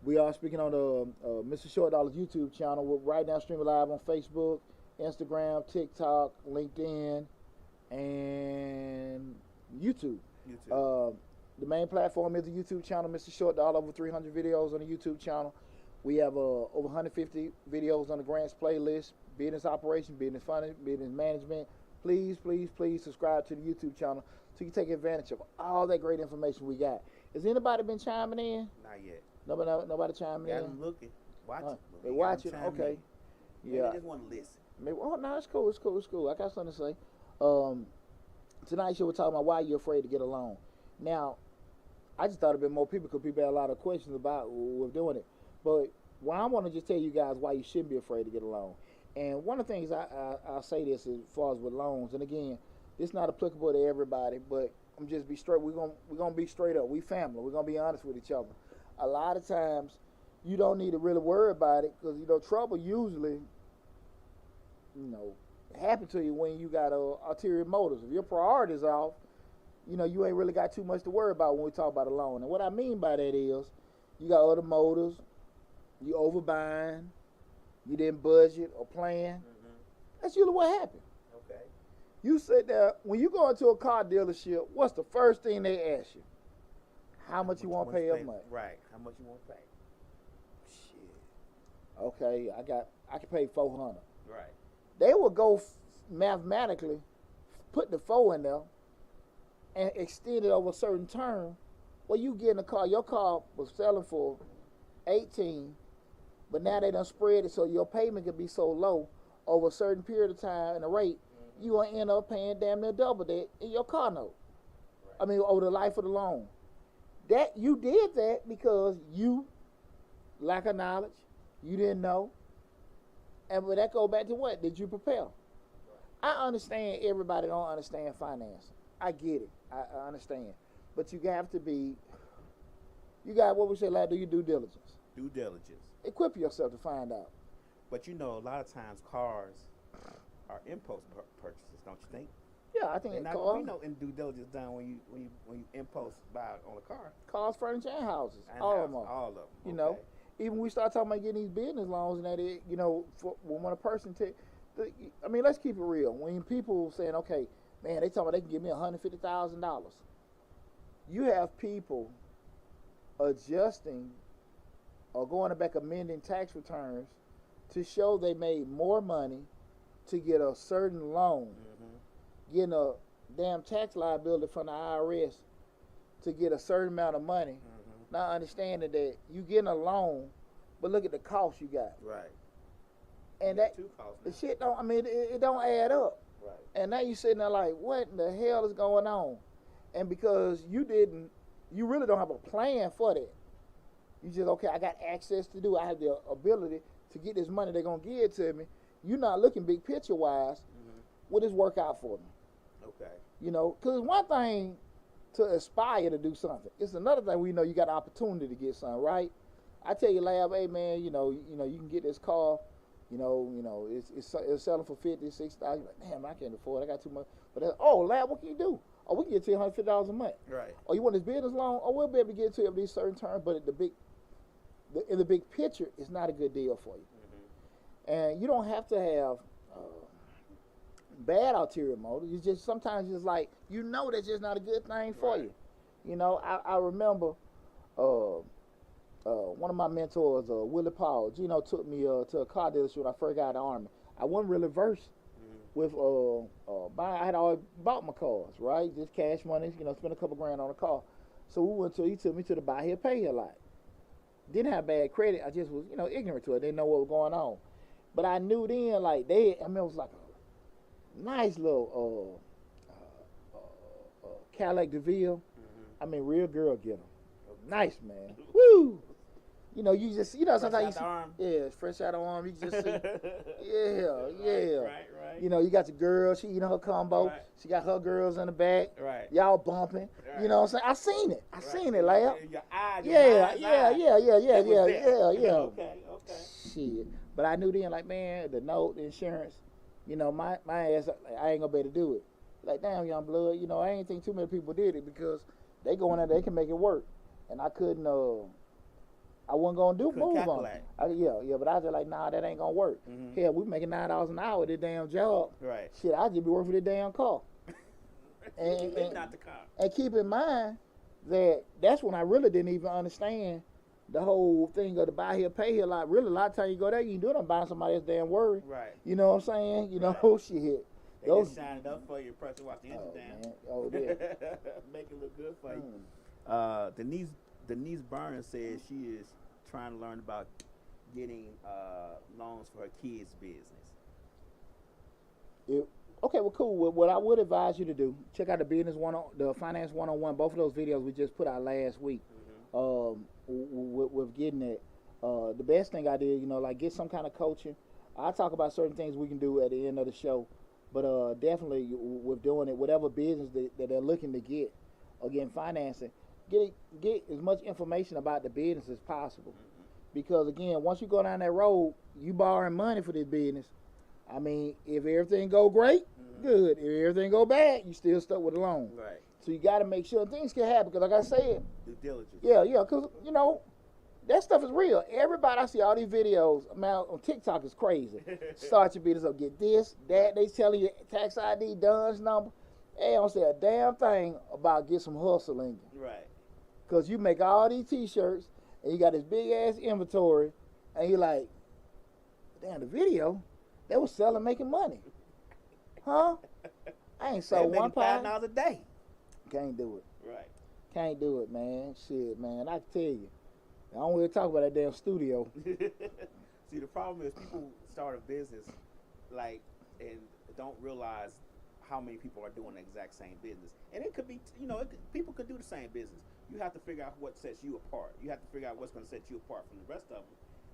We are speaking on the Mr. Short Dollar's YouTube channel. We're right now streaming live on Facebook, Instagram, TikTok, LinkedIn, and YouTube. The main platform is the YouTube channel, Mr. Short Dollar. Over 300 videos on the YouTube channel. We have over 150 videos on the grants playlist, business operation, business funding, business management. Please, please, please subscribe to the YouTube channel so you can take advantage of all that great information we got. Has anybody been chiming in? Not yet. Nobody chiming in? Got them looking. Watching. They watching. Okay. Maybe Yeah. they just want to listen. Maybe, no, it's cool. I got something to say. Tonight's show we're talking about why you're afraid to get a loan. Now, I just thought it'd be more people because people had a lot of questions about we're doing it. But I want to just tell you guys why you shouldn't be afraid to get a loan. And one of the things I'll say this as far as with loans, and again, it's not applicable to everybody, but I'm just be straight. We're gonna be straight up. We family. We're gonna be honest with each other. A lot of times, you don't need to really worry about it because trouble usually, happen to you when you got ulterior motives. If your priorities off, you ain't really got too much to worry about when we talk about a loan. And what I mean by that is, you got other motives. You overbuying. You didn't budget or plan. Mm-hmm. That's usually what happened. Okay. You sit there, when you go into a car dealership, what's the first thing they ask you? How much you want to pay up month? Right. How much you want to pay? Shit. Okay, I can pay $400. Right. They will go mathematically put the 4 in there and extend it over a certain term. Well, you get in a car, your car was selling for 18, but now they done spread it so your payment could be so low over a certain period of time and a rate, you gonna end up paying damn near double that in your car note. Right. I mean, over the life of the loan. That you did that because you lack of knowledge, you didn't know, and but that go back to what? Did you prepare? Right. I understand everybody don't understand finance. I get it. I understand, but you have to be. You got what we say, like, do your due diligence. Due diligence. Equip yourself to find out. But a lot of times cars are impulse purchases, don't you think? Yeah, I think we know in due diligence done when you impulse buy on a car. Cars, furniture, and houses. And all houses, of them. All of them. Even when we start talking about getting these business loans and that, when a person let's keep it real. When people saying, okay, man, they talking about they can give me $150,000. You have people adjusting or going back amending tax returns to show they made more money to get a certain loan, getting a damn tax liability from the IRS to get a certain amount of money, not understanding that you getting a loan, but look at the cost you got. Right. And that the shit don't. It don't add up. Right. And now you sitting there like, what in the hell is going on? And because you really don't have a plan for that. You just, okay, I got access to do. I have the ability to get this money they're going to give to me. You're not looking big picture wise. Will this work out for me? Okay. Because it's one thing to aspire to do something. It's another thing where you got an opportunity to get something, right? I tell you, Lab, hey, man, you can get this car. It's selling for $50,000, $60,000. You're like, damn, I can't afford it. I got too much. But Lab, what can you do? Oh, we can get to $150 a month. Right. Oh, you want this business loan? Oh, we'll be able to get to it at these certain terms, but the big in the big picture, it's not a good deal for you. And you don't have to have bad ulterior motives. You just sometimes just like that's just not a good thing for you. I remember one of my mentors, Willie Paul, took me to a car dealership when I first got out of the Army. I wasn't really versed with I had already bought my cars, right? Just cash money, spend a couple grand on a car. So he took me to the buy here, pay here lot. Didn't have bad credit. I just was, ignorant to it. Didn't know what was going on. But I knew then, like, it was like a nice little Cadillac DeVille. I mean, real girl getter. Nice, man. Woo! You just, sometimes it's fresh out of the arm. You just see, Right. You got your girl. She, her combo. Right. She got her girls in the back. Right. Y'all bumping. Right. You know what I'm saying? I seen it, Layup. Your eye. Yeah. Okay. Shit. But I knew then, like, man, the note, the insurance, my ass, I ain't gonna be able to do it. Like, damn, young blood, I ain't think too many people did it because they go in there, they can make it work. And I couldn't, I wasn't gonna move on it. But I was just like, nah, that ain't gonna work. Hell, we making $9 an hour at this damn job. Right. Shit, I just be working for this damn car. and not the car. And keep in mind that's when I really didn't even understand the whole thing of the buy here, pay here. Like, really, a lot of times you go there, you can do it on buying somebody else's damn word. Right. You know what I'm saying? Right. Shit. They just shine it up for you, press and watch the engine down. Man. Oh, yeah. Make it look good for you. Denise Burden says she is trying to learn about getting loans for her kids' business. Okay, well, cool. What I would advise you to do, check out the Finance 101, both of those videos we just put out last week. With getting it. The best thing I did, like get some kind of coaching. I talk about certain things we can do at the end of the show, but definitely with doing it, whatever business that they're looking to get or getting financing, get as much information about the business as possible. Because again, once you go down that road, you borrowing money for this business. I mean, if everything go great, good. If everything go bad, you still stuck with the loan. Right. So you got to make sure things can happen. Because like I said, due diligence. Yeah. Because that stuff is real. Everybody, I see all these videos on TikTok is crazy. Start your business up, get this, that. They telling you tax ID, DUNS number. They don't say a damn thing about get some hustling. Right. Because you make all these T-shirts and you got this big ass inventory, and you're like, damn, the video, they was selling, making money. Huh? I ain't sold one pie. $5 a day. Can't do it. Right. Can't do it, man. Shit, man. I can tell you. I don't really talk about that damn studio. See, the problem is people start a business and don't realize how many people are doing the exact same business. And it could be, people could do the same business. You have to figure out what sets you apart. You have to figure out what's going to set you apart from the rest of them,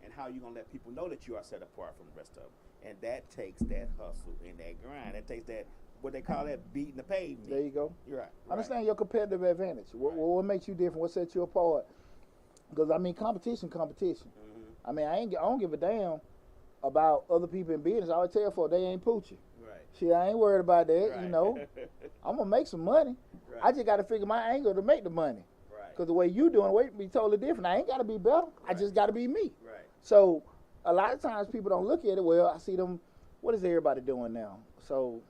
and how you're going to let people know that you are set apart from the rest of them. And that takes that hustle and that grind. That takes that, what they call that, beating the pavement. There you go. You're right. Understand your competitive advantage. What makes you different? What sets you apart? Because, I mean, competition. I mean, I don't give a damn about other people in business. I always tell folks they ain't poochie. Right. Shit, I ain't worried about that, I'm going to make some money. Right. I just got to figure my angle to make the money. Right. Because the way you doing it be totally different. I ain't got to be better. Right. I just got to be me. Right. So a lot of times people don't look at it. Well, I see them. What is everybody doing now? So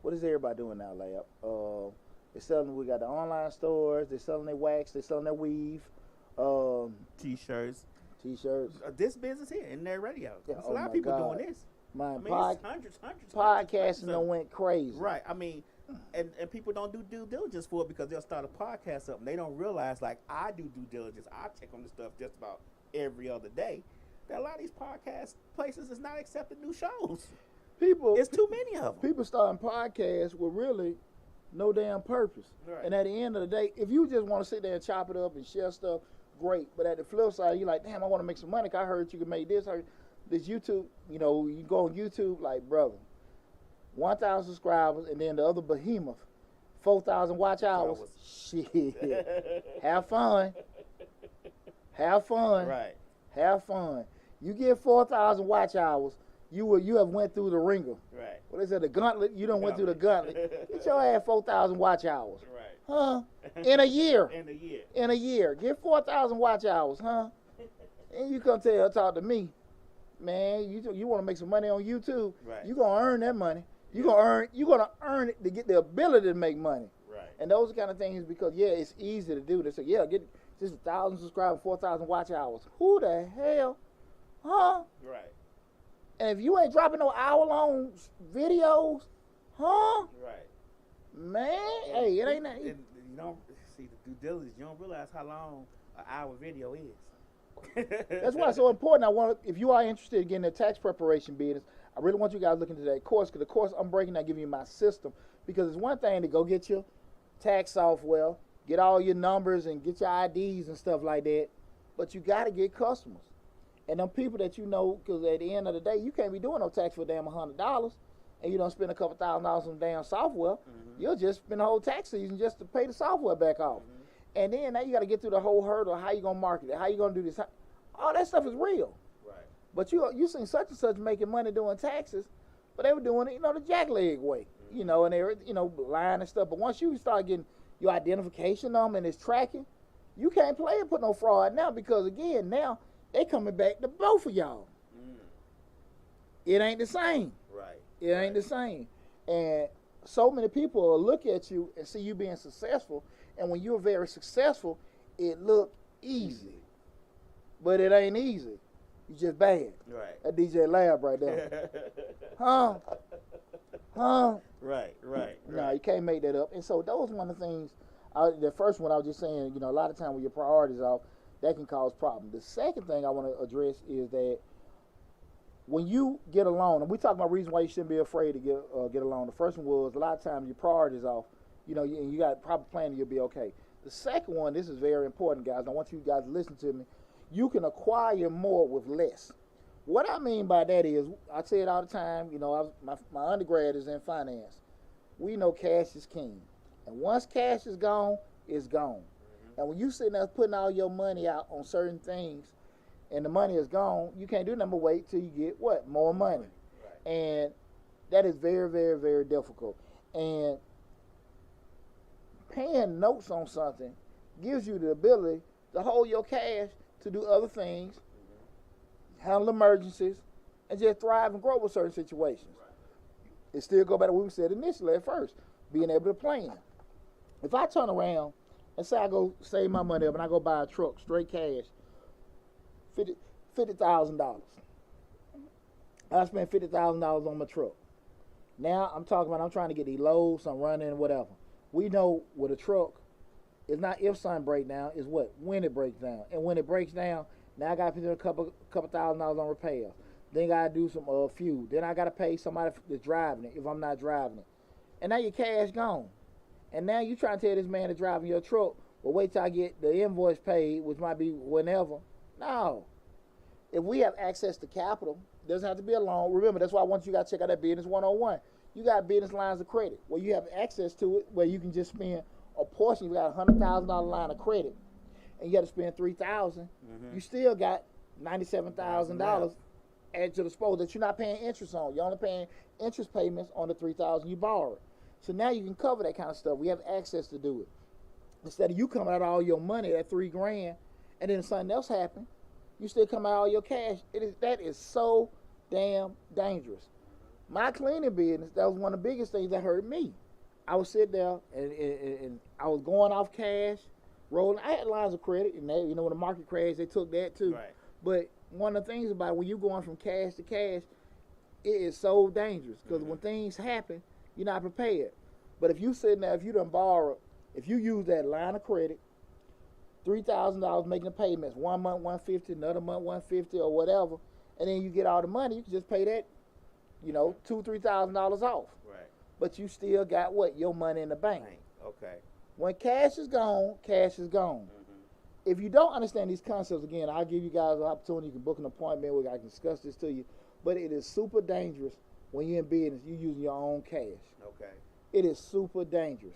what is everybody doing now, Layup? They're selling. We got the online stores. They're selling their wax. They're selling their weave. T-shirts. This business here in their radio. Yeah, There's a lot of people doing this. Hundreds. Podcasting done went crazy. Right. I mean, and people don't do due diligence for it because they'll start a podcast up and they don't realize, like, I do due diligence. I check on this stuff just about every other day. That a lot of these podcast places is not accepting new shows. It's too many of them. People starting podcasts with really no damn purpose. Right. And at the end of the day, if you just want to sit there and chop it up and share stuff, great. But at the flip side, you're like, damn, I want to make some money. I heard you can make this. This YouTube, you go on YouTube, like, brother, 1,000 subscribers, and then the other behemoth, 4,000 watch hours. Shit. Have fun. Right. Have fun. You get 4,000 watch hours, you have went through the ringer. Right. What is it, the gauntlet? You done went through the gauntlet. Get your ass 4,000 watch hours. Right. Huh? In a year. In a year. Get 4,000 watch hours, huh? And you come talk to me, man. You want to make some money on YouTube? Right. You gonna earn that money. You gonna earn it to get the ability to make money. Right. And those kind of things because it's easy to do. They say get just 1,000 subscribers, 4,000 watch hours. Who the hell, huh? Right. And if you ain't dropping no hour-long videos, huh? Right. Man, hey, it ain't that. You don't see the due diligence. You don't realize how long an hour video is. That's why it's so important. If you are interested in getting a tax preparation business, I really want you guys to look into that course because the course I'm breaking down, giving you my system. Because it's one thing to go get your tax software, get all your numbers and get your IDs and stuff like that, but you got to get customers. And them people that you know, because at the end of the day, you can't be doing no tax for a damn $100, and you don't spend a couple $1,000s on damn software. Mm-hmm. You'll just spend the whole tax season just to pay the software back off. Mm-hmm. And then now you got to get through the whole hurdle. How you gonna market it? How you gonna do this? All that stuff is real. Right. But you seen such and such making money doing taxes, but they were doing it, the jackleg way, mm-hmm. And they were, lying and stuff. But once you start getting your identification number and it's tracking, you can't play and put no fraud now because again now they coming back to both of y'all. Mm. It ain't the same. Right. It ain't the same. And so many people will look at you and see you being successful, and when you're very successful, it look easy. But it ain't easy. You just bad. Right. That DJ Lab right there. Huh? Right. No, you can't make that up. And so those one of the things, the first one I was just saying, a lot of time when your priorities off, that can cause problems. The second thing I want to address is that when you get a loan, and we talk about reasons why you shouldn't be afraid to get a loan. The first one was a lot of times your priorities off, and you got proper planning, you'll be okay. The second one, this is very important, guys. I want you guys to listen to me. You can acquire more with less. What I mean by that is, I say it all the time, my undergrad is in finance. We know cash is king. And once cash is gone, it's gone. And when you sitting there putting all your money out on certain things and the money is gone, you can't do nothing but wait till you get what? More money. Right. And that is very, very, very difficult. And paying notes on something gives you the ability to hold your cash to do other things, handle emergencies, and just thrive and grow with certain situations. Right. It still go back to what we said initially at first, being able to plan. If I turn around and say I go save my money up and I go buy a truck, straight cash, $50,000. I spent $50,000 on my truck. Now I'm trying to get these loads, I'm running, whatever. We know with a truck, it's not if something breaks down, it's what? When it breaks down. And when it breaks down, now I got to pay a couple $1,000s on repairs. Then I got to do some fuel. Then I got to pay somebody that's driving it if I'm not driving it. And now your cash gone. And now you trying to tell this man that's driving your truck, well, wait till I get the invoice paid, which might be whenever. No. If we have access to capital, it doesn't have to be a loan. Remember, that's why once you got to check out that Business 101. You got business lines of credit where you have access to it, where you can just spend a portion. You got a $100,000 line of credit, and you got to spend $3,000. Mm-hmm. You still got $97,000 added to the disposal that you're not paying interest on. You're only paying interest payments on the $3,000 you borrowed. So now you can cover that kind of stuff. We have access to do it. Instead of you coming out all your money, that $3,000, and then something else happened, you still come out all your cash. That is so damn dangerous. My cleaning business, that was one of the biggest things that hurt me. I would sit there and I was going off cash, rolling. I had lines of credit, and they, when the market crashed, they took that too. Right. But one of the things about when you're going from cash to cash, it is so dangerous because when things happen, you're not prepared. But if you sitting there, if you done borrow, if you use that line of credit, $3,000 making the payments, 1 month $150, another month $150 or whatever, and then you get all the money, you can just pay that, $2,000-3,000 off. Right. But you still got what? Your money in the bank. Okay. When cash is gone, cash is gone. Mm-hmm. If you don't understand these concepts, again, I'll give you guys an opportunity. You can book an appointment where I can discuss this to you. But it is super dangerous when you're in business, you're using your own cash. Okay. It is super dangerous.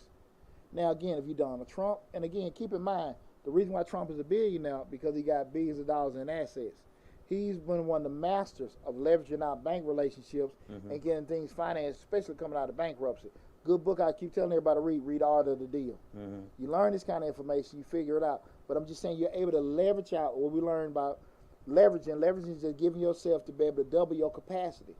Now, again, if you're Donald Trump, and again, keep in mind, the reason why Trump is a billionaire because he got billions of dollars in assets. He's been one of the masters of leveraging out bank relationships and getting things financed, especially coming out of bankruptcy. Good book I keep telling everybody to read Art of the Deal. Mm-hmm. You learn this kind of information, you figure it out. But I'm just saying you're able to leverage out what we learned about Leveraging is just giving yourself to be able to double your capacity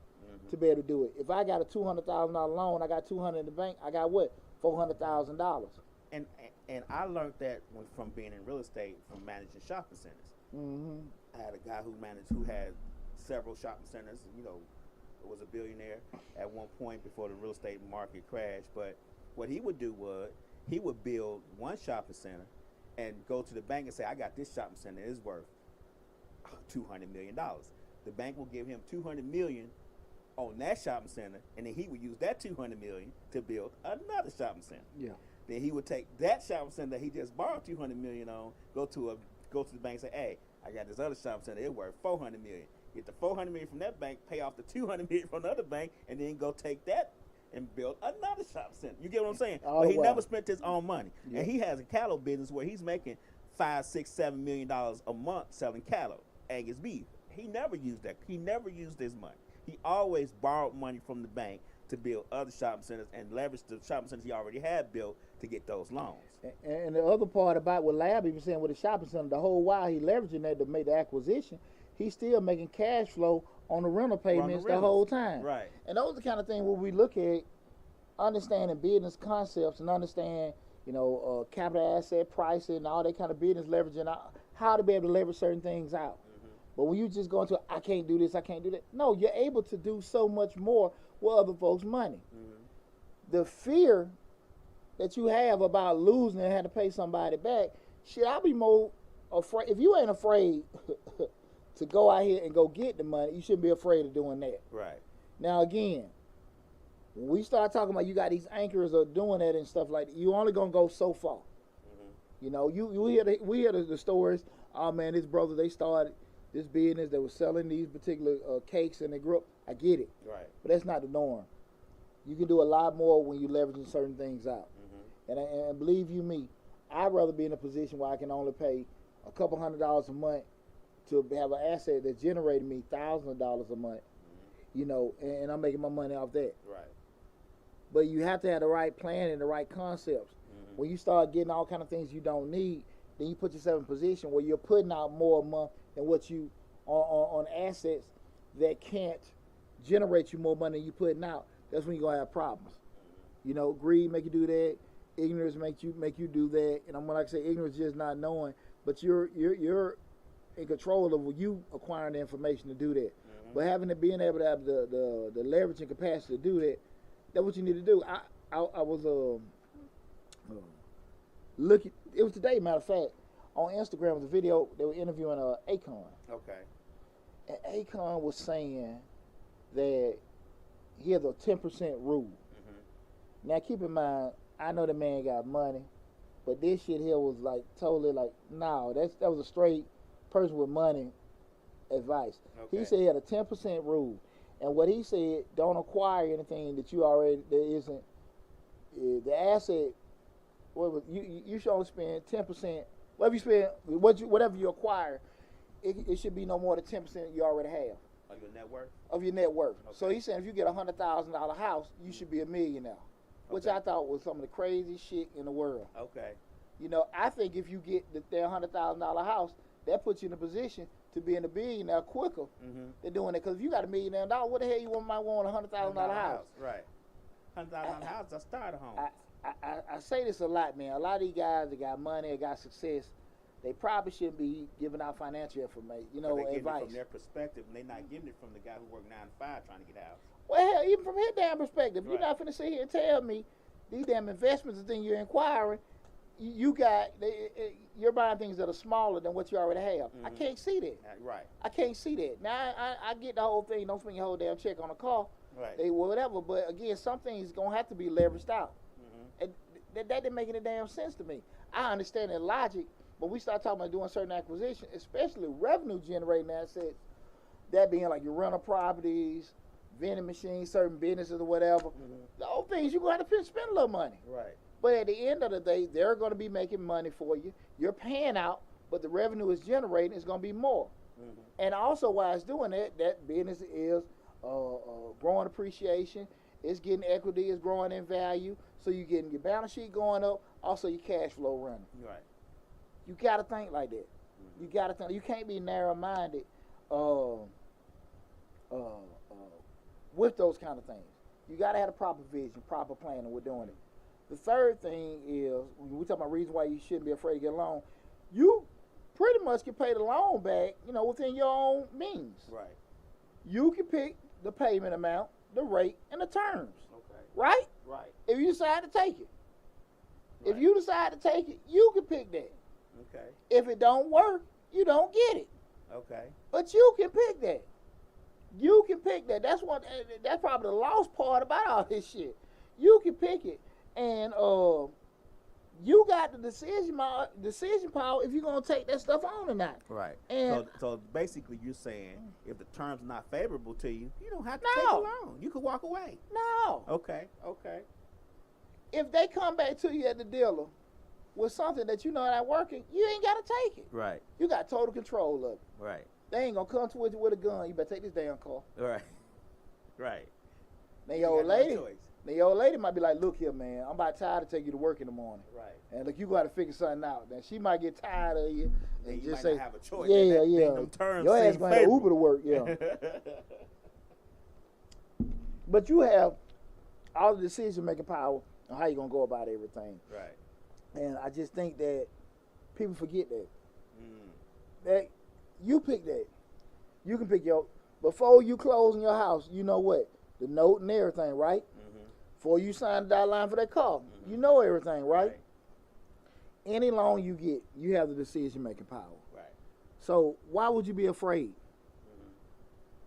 to be able to do it. If I got a $200,000 loan, I got 200 in the bank. I got what? $400,000. And I learned that from being in real estate, from managing shopping centers. I had a guy who had several shopping centers. Was a billionaire at one point before the real estate market crashed. But what he would do was he would build one shopping center and go to the bank and say, I got this shopping center, it's worth $200 million. The bank will give him $200 million on that shopping center, and then he would use that $200 million to build another shopping center. Yeah. Then he would take that shopping center that he just borrowed $200 million on, go to the bank and say, hey, I got this other shopping center, it's worth $400 million. Get the $400 million from that bank, pay off the $200 million from another bank, and then go take that and build another shopping center. You get what I'm saying? But he never spent his own money. Yeah. And he has a cattle business where he's making $5, $6, $7 million a month selling cattle, Angus beef. He never used that. He never used his money. He always borrowed money from the bank to build other shopping centers and leverage the shopping centers he already had built to get those loans. And the other part about what Lab even saying with the shopping center, the whole while he leveraging that to make the acquisition, he's still making cash flow on the rental payments the whole time. Right. And those are the kind of things where we look at understanding business concepts and understand, capital asset pricing and all that kind of business leveraging, how to be able to leverage certain things out. But when you just go into, I can't do this, I can't do that. No, you're able to do so much more with other folks' money. The fear that you have about losing and having to pay somebody back, shit, I'll be more afraid. If you ain't afraid to go out here and go get the money, you shouldn't be afraid of doing that. Right. Now, again, when we start talking about you got these anchors of doing that and stuff like that, you only going to go so far. We hear the stories, oh, man, this brother, they started this business, they were selling these particular cakes and they grew up. I get it. Right. But that's not the norm. You can do a lot more when you're leveraging certain things out. And believe you me, I'd rather be in a position where I can only pay a couple $100 a month to have an asset that's generating me thousands of dollars a month, and I'm making my money off that. Right. But you have to have the right plan and the right concepts. When you start getting all kind of things you don't need, then you put yourself in a position where you're putting out more a month than what you on assets that can't generate you more money than you putting out. That's when you're gonna have problems. Greed make you do that. Ignorance make you do that. And like I say, ignorance is just not knowing, but you're in control of you acquiring the information to do that. But being able to have the leverage and capacity to do that, that's what you need to do. I was looking. It was today, matter of fact, on Instagram was a video they were interviewing Akon. Okay. And Akon was saying that he has a 10% rule. Now keep in mind, I know the man got money, but this shit here was like totally like, no, that was a straight person with money advice. Okay. He said he had a 10% rule. And what he said, don't acquire anything that there isn't, the asset, you should only spend 10%, whatever you acquire, it should be no more than 10% you already have. Of your net worth? Of your net worth. Okay. So he's saying if you get $100,000 house, you should be a millionaire. Which I thought was some of the crazy shit in the world. Okay. I think if you get that $100,000 house, that puts you in a position to be in a billionaire quicker than doing it. Because if you got $1 million, what the hell you might want a $100,000 house? Right. $100,000 house, a starter home. I say this a lot, man. A lot of these guys that got money, that got success, they probably shouldn't be giving out financial information, they're advice. It from their perspective, and they're not getting it from the guy who worked 9 to 5 trying to get out. Well, hell, even from his damn perspective, you're not finna sit here and tell me these damn investments and things you're inquiring, you're buying things that are smaller than what you already have. I can't see that. Right. I can't see that. Now, I get the whole thing, don't spend your whole damn check on a car. Right. Whatever, but again, some things gonna have to be leveraged out. And that didn't make any damn sense to me. I understand the logic, but we start talking about doing certain acquisitions, especially revenue generating assets, that being like your rental properties, vending machines, certain businesses or whatever. The whole things you're going to have to spend a little money. Right. But at the end of the day, they're going to be making money for you. You're paying out, but the revenue is generating is going to be more. And also while it's doing that business is growing appreciation. It's getting equity. It's growing in value. So you're getting your balance sheet going up. Also your cash flow running. Right. You got to think like that. You got to think. You can't be narrow-minded uh, with those kind of things. You got to have a proper vision, proper plan, and we're doing it. The third thing is, when we talk about reasons why you shouldn't be afraid to get a loan, you pretty much can pay the loan back, within your own means. Right. You can pick the payment amount, the rate, and the terms. Okay. Right? Right. If you decide to take it. Right. If you decide to take it, you can pick that. Okay. If it don't work, you don't get it. Okay. But you can pick that. You can pick that. That's probably the lost part about all this shit. You can pick it. And you got the decision power if you're gonna take that stuff on or not. Right. And so basically, you're saying if the terms are not favorable to you, you don't have to take a loan. You can walk away. No. Okay. If they come back to you at the dealer with something that not working, you ain't gotta take it. Right. You got total control of it. Right. They ain't gonna come towards you with a gun. You better take this damn car. Right. Right. Now your old lady might be like, look here, man, I'm about tired to take you to work in the morning. Right. And look, you got to figure something out. Then she might get tired of you and you just might say, not have a choice. Yeah. Them terms Your ass going to Uber to work, yeah. But you have all the decision-making power on how you're going to go about everything. Right. And I just think that people forget that. Mm. That you pick that. You can pick before you close in your house, you know what? The note and everything, right? Mm-hmm. Before you sign the dotted line for that car, you know everything, right? Any loan you get, you have the decision-making power. Right. So why would you be afraid? Mm-hmm.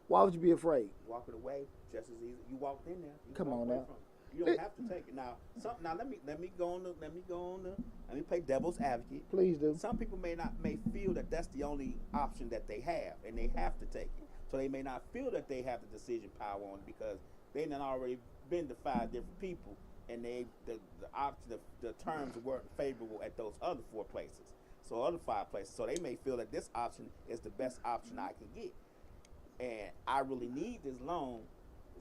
Why would you be afraid? Walk it away just as easy. You walked in there. Come on now. You don't have to take it. Now let me play devil's advocate. Please do. Some people may feel that that's the only option that they have, and they have to take it. So they may not feel that they have the decision power on it because they've already been to 5 different people, and the terms weren't favorable at those other 4 places. So other 5 places. So they may feel that this option is the best option I can get, and I really need this loan.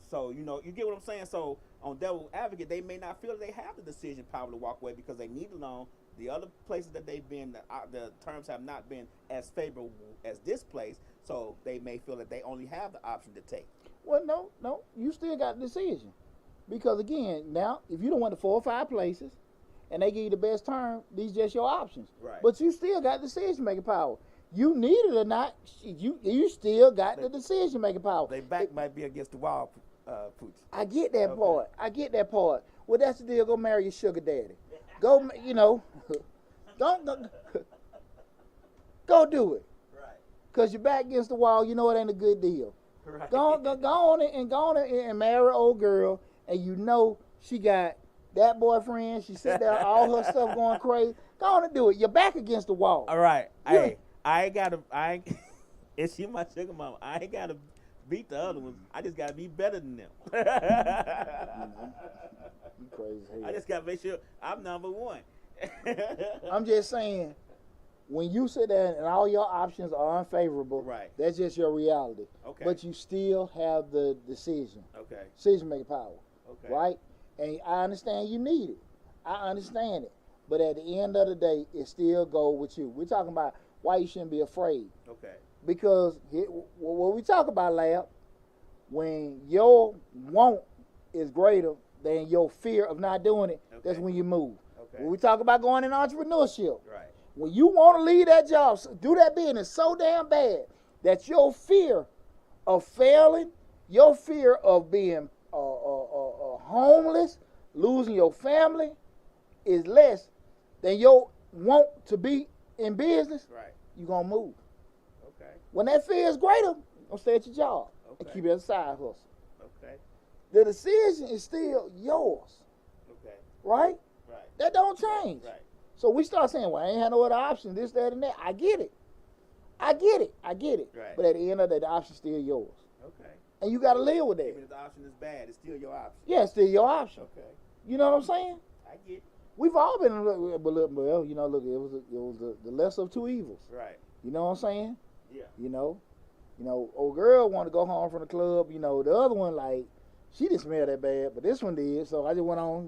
So you get what I'm saying. So on devil's advocate, they may not feel that they have the decision power to walk away because they need a loan. The other places that they've been, the terms have not been as favorable as this place, so they may feel that they only have the option to take. Well, no, you still got the decision. Because again, now, if you don't want the 4 or 5 places, and they give you the best term, these just your options. Right. But you still got decision-making power. You need it or not, you still got the decision-making power. Their back might be against the wall, Pooch. I get that part. Well, that's the deal. Go marry your sugar daddy. Go, go do it. Right. Because you're back against the wall, it ain't a good deal. Right. Go on and marry an old girl, and she got that boyfriend. She sit there, all her stuff going crazy. Go on and do it. You're back against the wall. All right. Hey, is she my sugar mama? I ain't gotta beat the other ones. I just gotta be better than them. You crazy as hell. I just gotta make sure I'm number 1. I'm just saying, when you sit there and all your options are unfavorable, right, that's just your reality. Okay. But you still have the decision. Okay. Decision-making power. Okay. Right? And I understand you need it. I understand it. But at the end of the day, it still goes with you. We're talking about why you shouldn't be afraid. Okay. Because what we talk about, Lab, when your want is greater than your fear of not doing it, that's when you move. Okay. When we talk about going in entrepreneurship, right, when you want to leave that job, do that business so damn bad that your fear of failing, your fear of being homeless, losing your family, is less than your want to be in business, right, you're going to move. Okay. When that fear is greater, don't stay at your job and keep it as a side hustle. Okay. The decision is still yours. Okay. Right? Right. That don't change. Right. So we start saying, well, I ain't had no other option, this, that, and that. I get it. Right. But at the end of the day, the option's still yours. Okay. And you got to live with that. Even if the option is bad, it's still your option. Yeah, it's still your option. Okay. You know what I'm saying? I get it. We've all been, look, it was the lesser of 2 evils. Right. You know what I'm saying? Yeah. Old girl wanted to go home from the club. The other one, like, she didn't smell that bad, but this one did. So I just went on,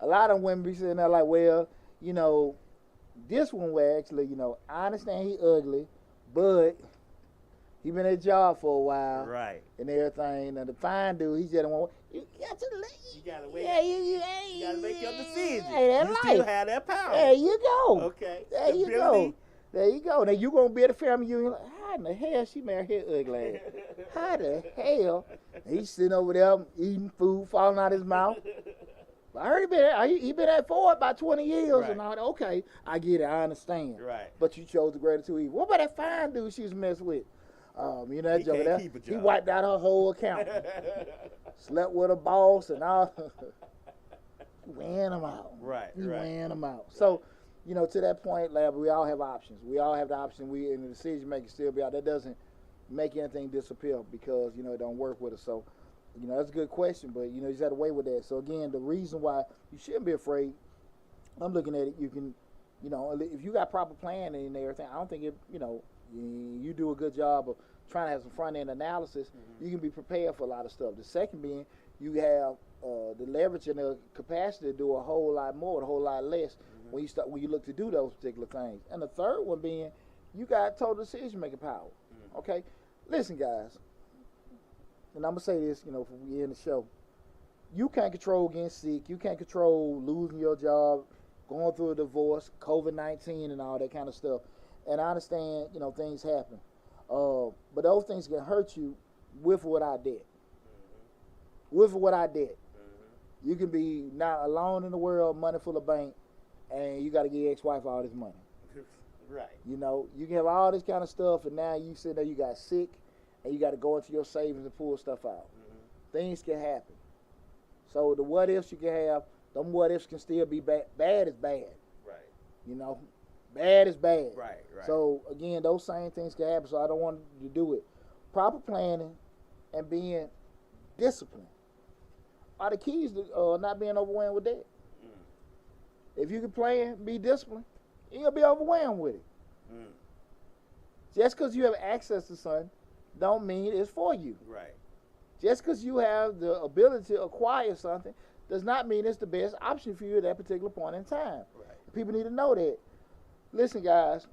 A lot of women be sitting there like, well, this one will actually, I understand he ugly, but he been at a job for a while. Right. And everything. And the fine dude, he just don't want. You gotta wait. Yeah, you gotta make your decision. Hey, that you life. Still have that power. There you go. Okay. There you go. There you go. Now you gonna be at the family union. Like, how in the hell she married his ugly ass? How the hell? And he's sitting over there eating food, falling out his mouth. I heard he been at Ford about 20 years Right. and all that. Okay, I get it. I understand. Right. But you chose the greater two evils. What about that fine dude she was messing with? You know that joke there? He wiped out her whole account. Slept with a boss and all. He ran them out. Right. He ran them out. So, you know, to that point, Lab, we all have options. We all have the option. We in the decision making still be out. That doesn't make anything disappear because, you know, it don't work with us. So, you know, that's a good question, but, you know, you just got to wait with that. So, again, the reason why you shouldn't be afraid, I'm looking at it, you can, you know, if you got proper planning and everything, I don't think it, you know, you do a good job of trying to have some front-end analysis, you can be prepared for a lot of stuff. The second being, you have the leverage and the capacity to do a whole lot more, a whole lot less when you look to do those particular things. And the third one being, you got total decision-making power. Okay? Listen, guys, and I'm going to say this, you know, for we end the show. You can't control getting sick. You can't control losing your job, going through a divorce, COVID-19 and all that kind of stuff. And I understand, you know, things happen. But those things can hurt you with or without debt. With or without debt. You can be not alone in the world, money full of bank, and you got to give your ex-wife all this money. Right. You know, you can have all this kind of stuff, and now you sit there, you got sick, and you got to go into your savings and pull stuff out. Things can happen. So the what ifs you can have, them what ifs can still be bad. Bad is bad. Right. You know, bad is bad. Right. So again, those same things can happen. So I don't want you to do it. Proper planning and being disciplined are the keys to not being overwhelmed with debt. If you can plan, be disciplined, you're gonna be overwhelmed with it. Just because you have access to something, don't mean it's for you. Right. Just because you have the ability to acquire something does not mean it's the best option for you at that particular point in time. Right. People need to know that. Listen, guys,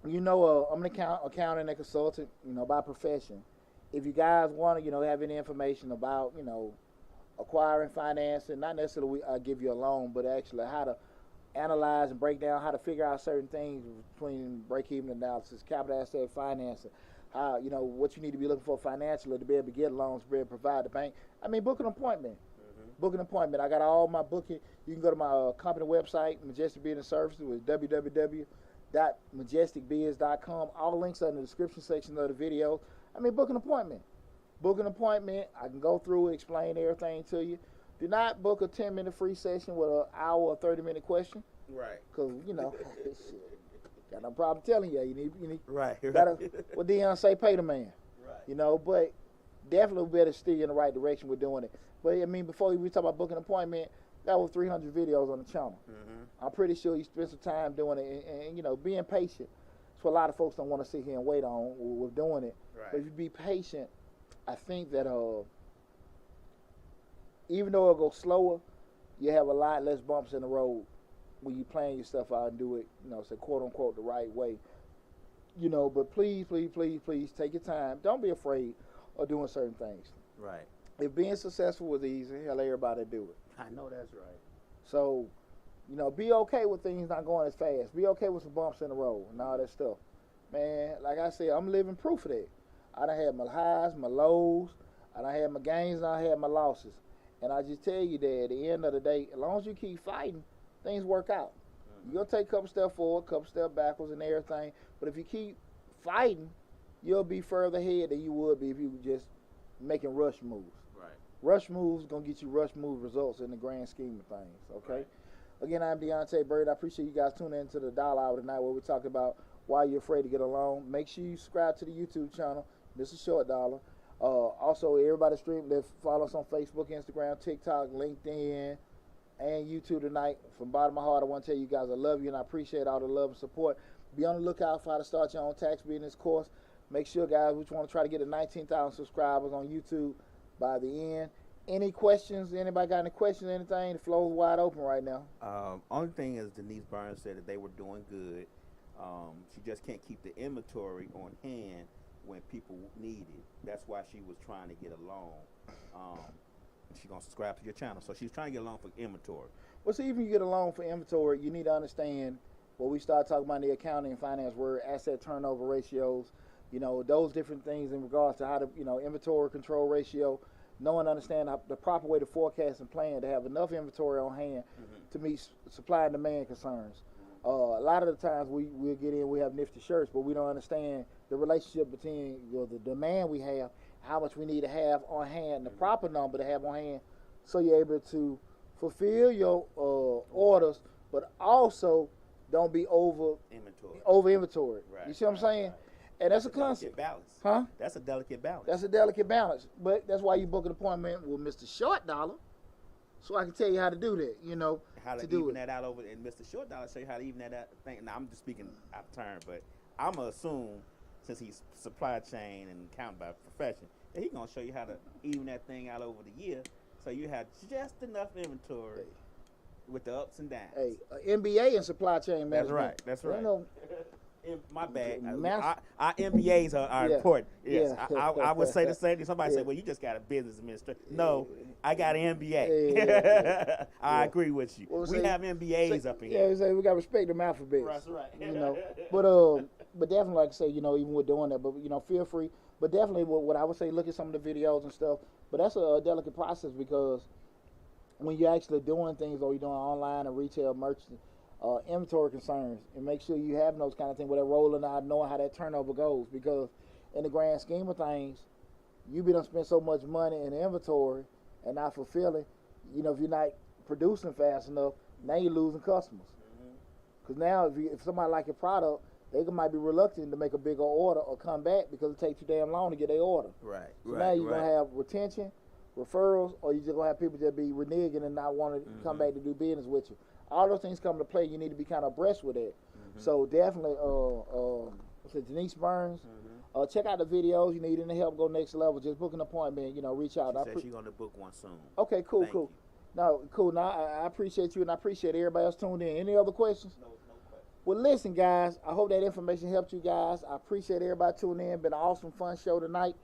you know, I'm an accountant and consultant, you know, by profession. If you guys want to, you know, have any information about, you know, acquiring financing, not necessarily I'll give you a loan, but actually how to analyze and break down, how to figure out certain things between break-even analysis, capital asset financing, how, you know, what you need to be looking for financially to be able to get loans, to be able to provide the bank. I mean, book an appointment. Book an appointment. I got all my booking. You can go to my company website, Majestic Business Services, with www.majesticbiz.com. All links are in the description section of the video. I mean, book an appointment. Book an appointment. I can go through, explain everything to you. Do not book a 10-minute free session with an hour or 30-minute question. Right. Because, you know, got no problem telling you. You need Right. gotta, what Deion say, pay the man. Right. You know, but definitely better steer you in the right direction with doing it. But, I mean, before we talk about booking an appointment, got over 300 videos on the channel. I'm pretty sure you spend some time doing it and, you know, being patient. That's what a lot of folks don't want to sit here and wait on with doing it. Right. But if you be patient, I think that even though it'll go slower, you have a lot less bumps in the road when you plan your stuff out and do it, you know, say quote unquote the right way. You know, but please take your time. Don't be afraid of doing certain things. Right. If being successful was easy, hell, everybody do it. I know that's right. So, you know, be okay with things not going as fast. Be okay with some bumps in the road and all that stuff. Man, like I said, I'm living proof of that. I done had my highs, my lows. I done had my gains and I had my losses. And I just tell you that at the end of the day, as long as you keep fighting, things work out. You're going to take a couple steps forward, a couple steps backwards and everything. But if you keep fighting, you'll be further ahead than you would be if you were just making rush moves. Right. Rush moves going to get you rush move results in the grand scheme of things, okay? Right. Again, I'm Deonte Burden. I appreciate you guys tuning into the Dollar Hour tonight where we're talking about why you're afraid to get a loan. Make sure you subscribe to the YouTube channel. This is Short Dollar. Also, everybody stream. Follow us on Facebook, Instagram, TikTok, LinkedIn, and YouTube tonight. From the bottom of my heart, I want to tell you guys I love you and I appreciate all the love and support. Be on the lookout for how to start your own tax business course. Make sure, guys, we want to try to get to 19,000 subscribers on YouTube by the end. Any questions? Anybody got any questions? Anything? The floor is wide open right now. Only thing is Denise Burns said that they were doing good. She just can't keep the inventory on hand when people need it. That's why she was trying to get a loan. She's going to subscribe to your channel. So she's trying to get a loan for inventory. Well, see, even if you get a loan for inventory, you need to understand what we start talking about in the accounting and finance word, asset turnover ratios, those different things in regards to how to, inventory control ratio, knowing, understand the proper way to forecast and plan to have enough inventory on hand to meet supply and demand concerns. A lot of the times we'll get in, we have nifty shirts, but we don't understand the relationship between the demand we have, how much we need to have on hand, the proper number to have on hand, so you're able to fulfill your orders, but also don't be over inventory. Right, you see what I'm saying? Right. And that's a concept. Balance. Huh? That's a delicate balance. That's a delicate balance. But that's why you book an appointment with Mr. Short Dollar, so I can tell you how to do that, How to even that out over, and Mr. Short Dollar show you how to even that out thing. Now, I'm just speaking out of turn, but I'm going to assume, since he's supply chain and accountant by profession, that he's going to show you how to even that thing out over the year, so you have just enough inventory with the ups and downs. Hey, MBA in supply chain management. That's right. My bad. Our MBAs are Yeah. important. Yes, Yeah. I would say the same thing. Somebody Yeah. say, "Well, you just got a business administrator." No, I got an MBA. Yeah. I agree with you. Well, we have MBAs up in Yeah, here. we got to respect them alphabets. That's right. But definitely, like I say, even with doing that, but feel free. But definitely, what I would say, look at some of the videos and stuff. But that's a delicate process, because when you're actually doing things, or you're doing online and retail merchant, inventory concerns, and make sure you have those kind of things where they're rolling out, knowing how that turnover goes, because in the grand scheme of things, you be done spend so much money in inventory and not fulfilling, if you're not producing fast enough, now you're losing customers. Because now if somebody like your product, they might be reluctant to make a bigger order or come back because it takes too damn long to get their order. Right. So now you're going to have retention, referrals, or you're just going to have people that be reneging and not want to come back to do business with you. All those things come to play. You need to be kind of abreast with that. So definitely, Denise Burns, check out the videos. You need any help, go next level. Just book an appointment. Reach out. She said she's gonna book one soon. Okay, cool. Thank you. No, cool. Now I appreciate you, and I appreciate everybody else tuned in. Any other questions? No question. Well, listen, guys. I hope that information helped you guys. I appreciate everybody tuning in. Been an awesome, fun show tonight.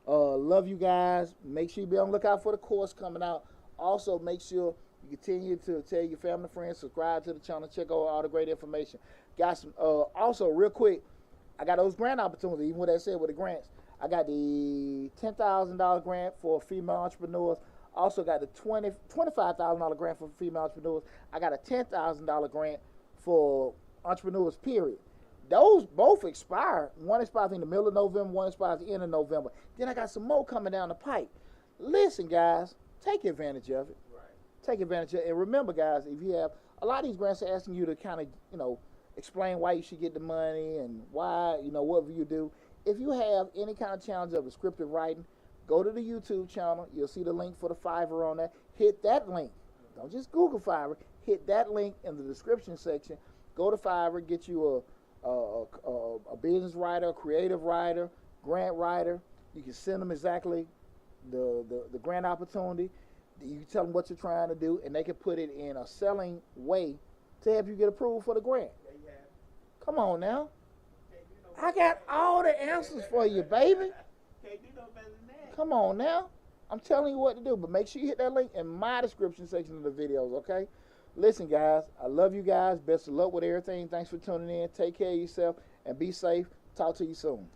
Love you guys. Make sure you be on the lookout for the course coming out. Also, make sure you continue to tell your family, friends, subscribe to the channel, check out all the great information. Got some. Also, real quick, I got those grant opportunities. Even what I said with the grants, I got the $10,000 grant for female entrepreneurs. Also got the $25,000 grant for female entrepreneurs. I got a $10,000 grant for entrepreneurs. Period. Those both expire. One expires in the middle of November. One expires at the end of November. Then I got some more coming down the pipe. Listen, guys, take advantage of it. Take advantage of it. And remember, guys, if you have a lot of these grants are asking you to kind of, explain why you should get the money and why, whatever you do. If you have any kind of challenge of descriptive writing, go to the YouTube channel. You'll see the link for the Fiverr on there. Hit that link. Don't just Google Fiverr. Hit that link in the description section. Go to Fiverr, get you a business writer, a creative writer, grant writer. You can send them exactly the grant opportunity. You can tell them what you're trying to do, and they can put it in a selling way to help you get approved for the grant. Come on now. I got all the answers for you, baby. Come on now. I'm telling you what to do, but make sure you hit that link in my description section of the videos, okay? Listen, guys, I love you guys. Best of luck with everything. Thanks for tuning in. Take care of yourself and be safe. Talk to you soon.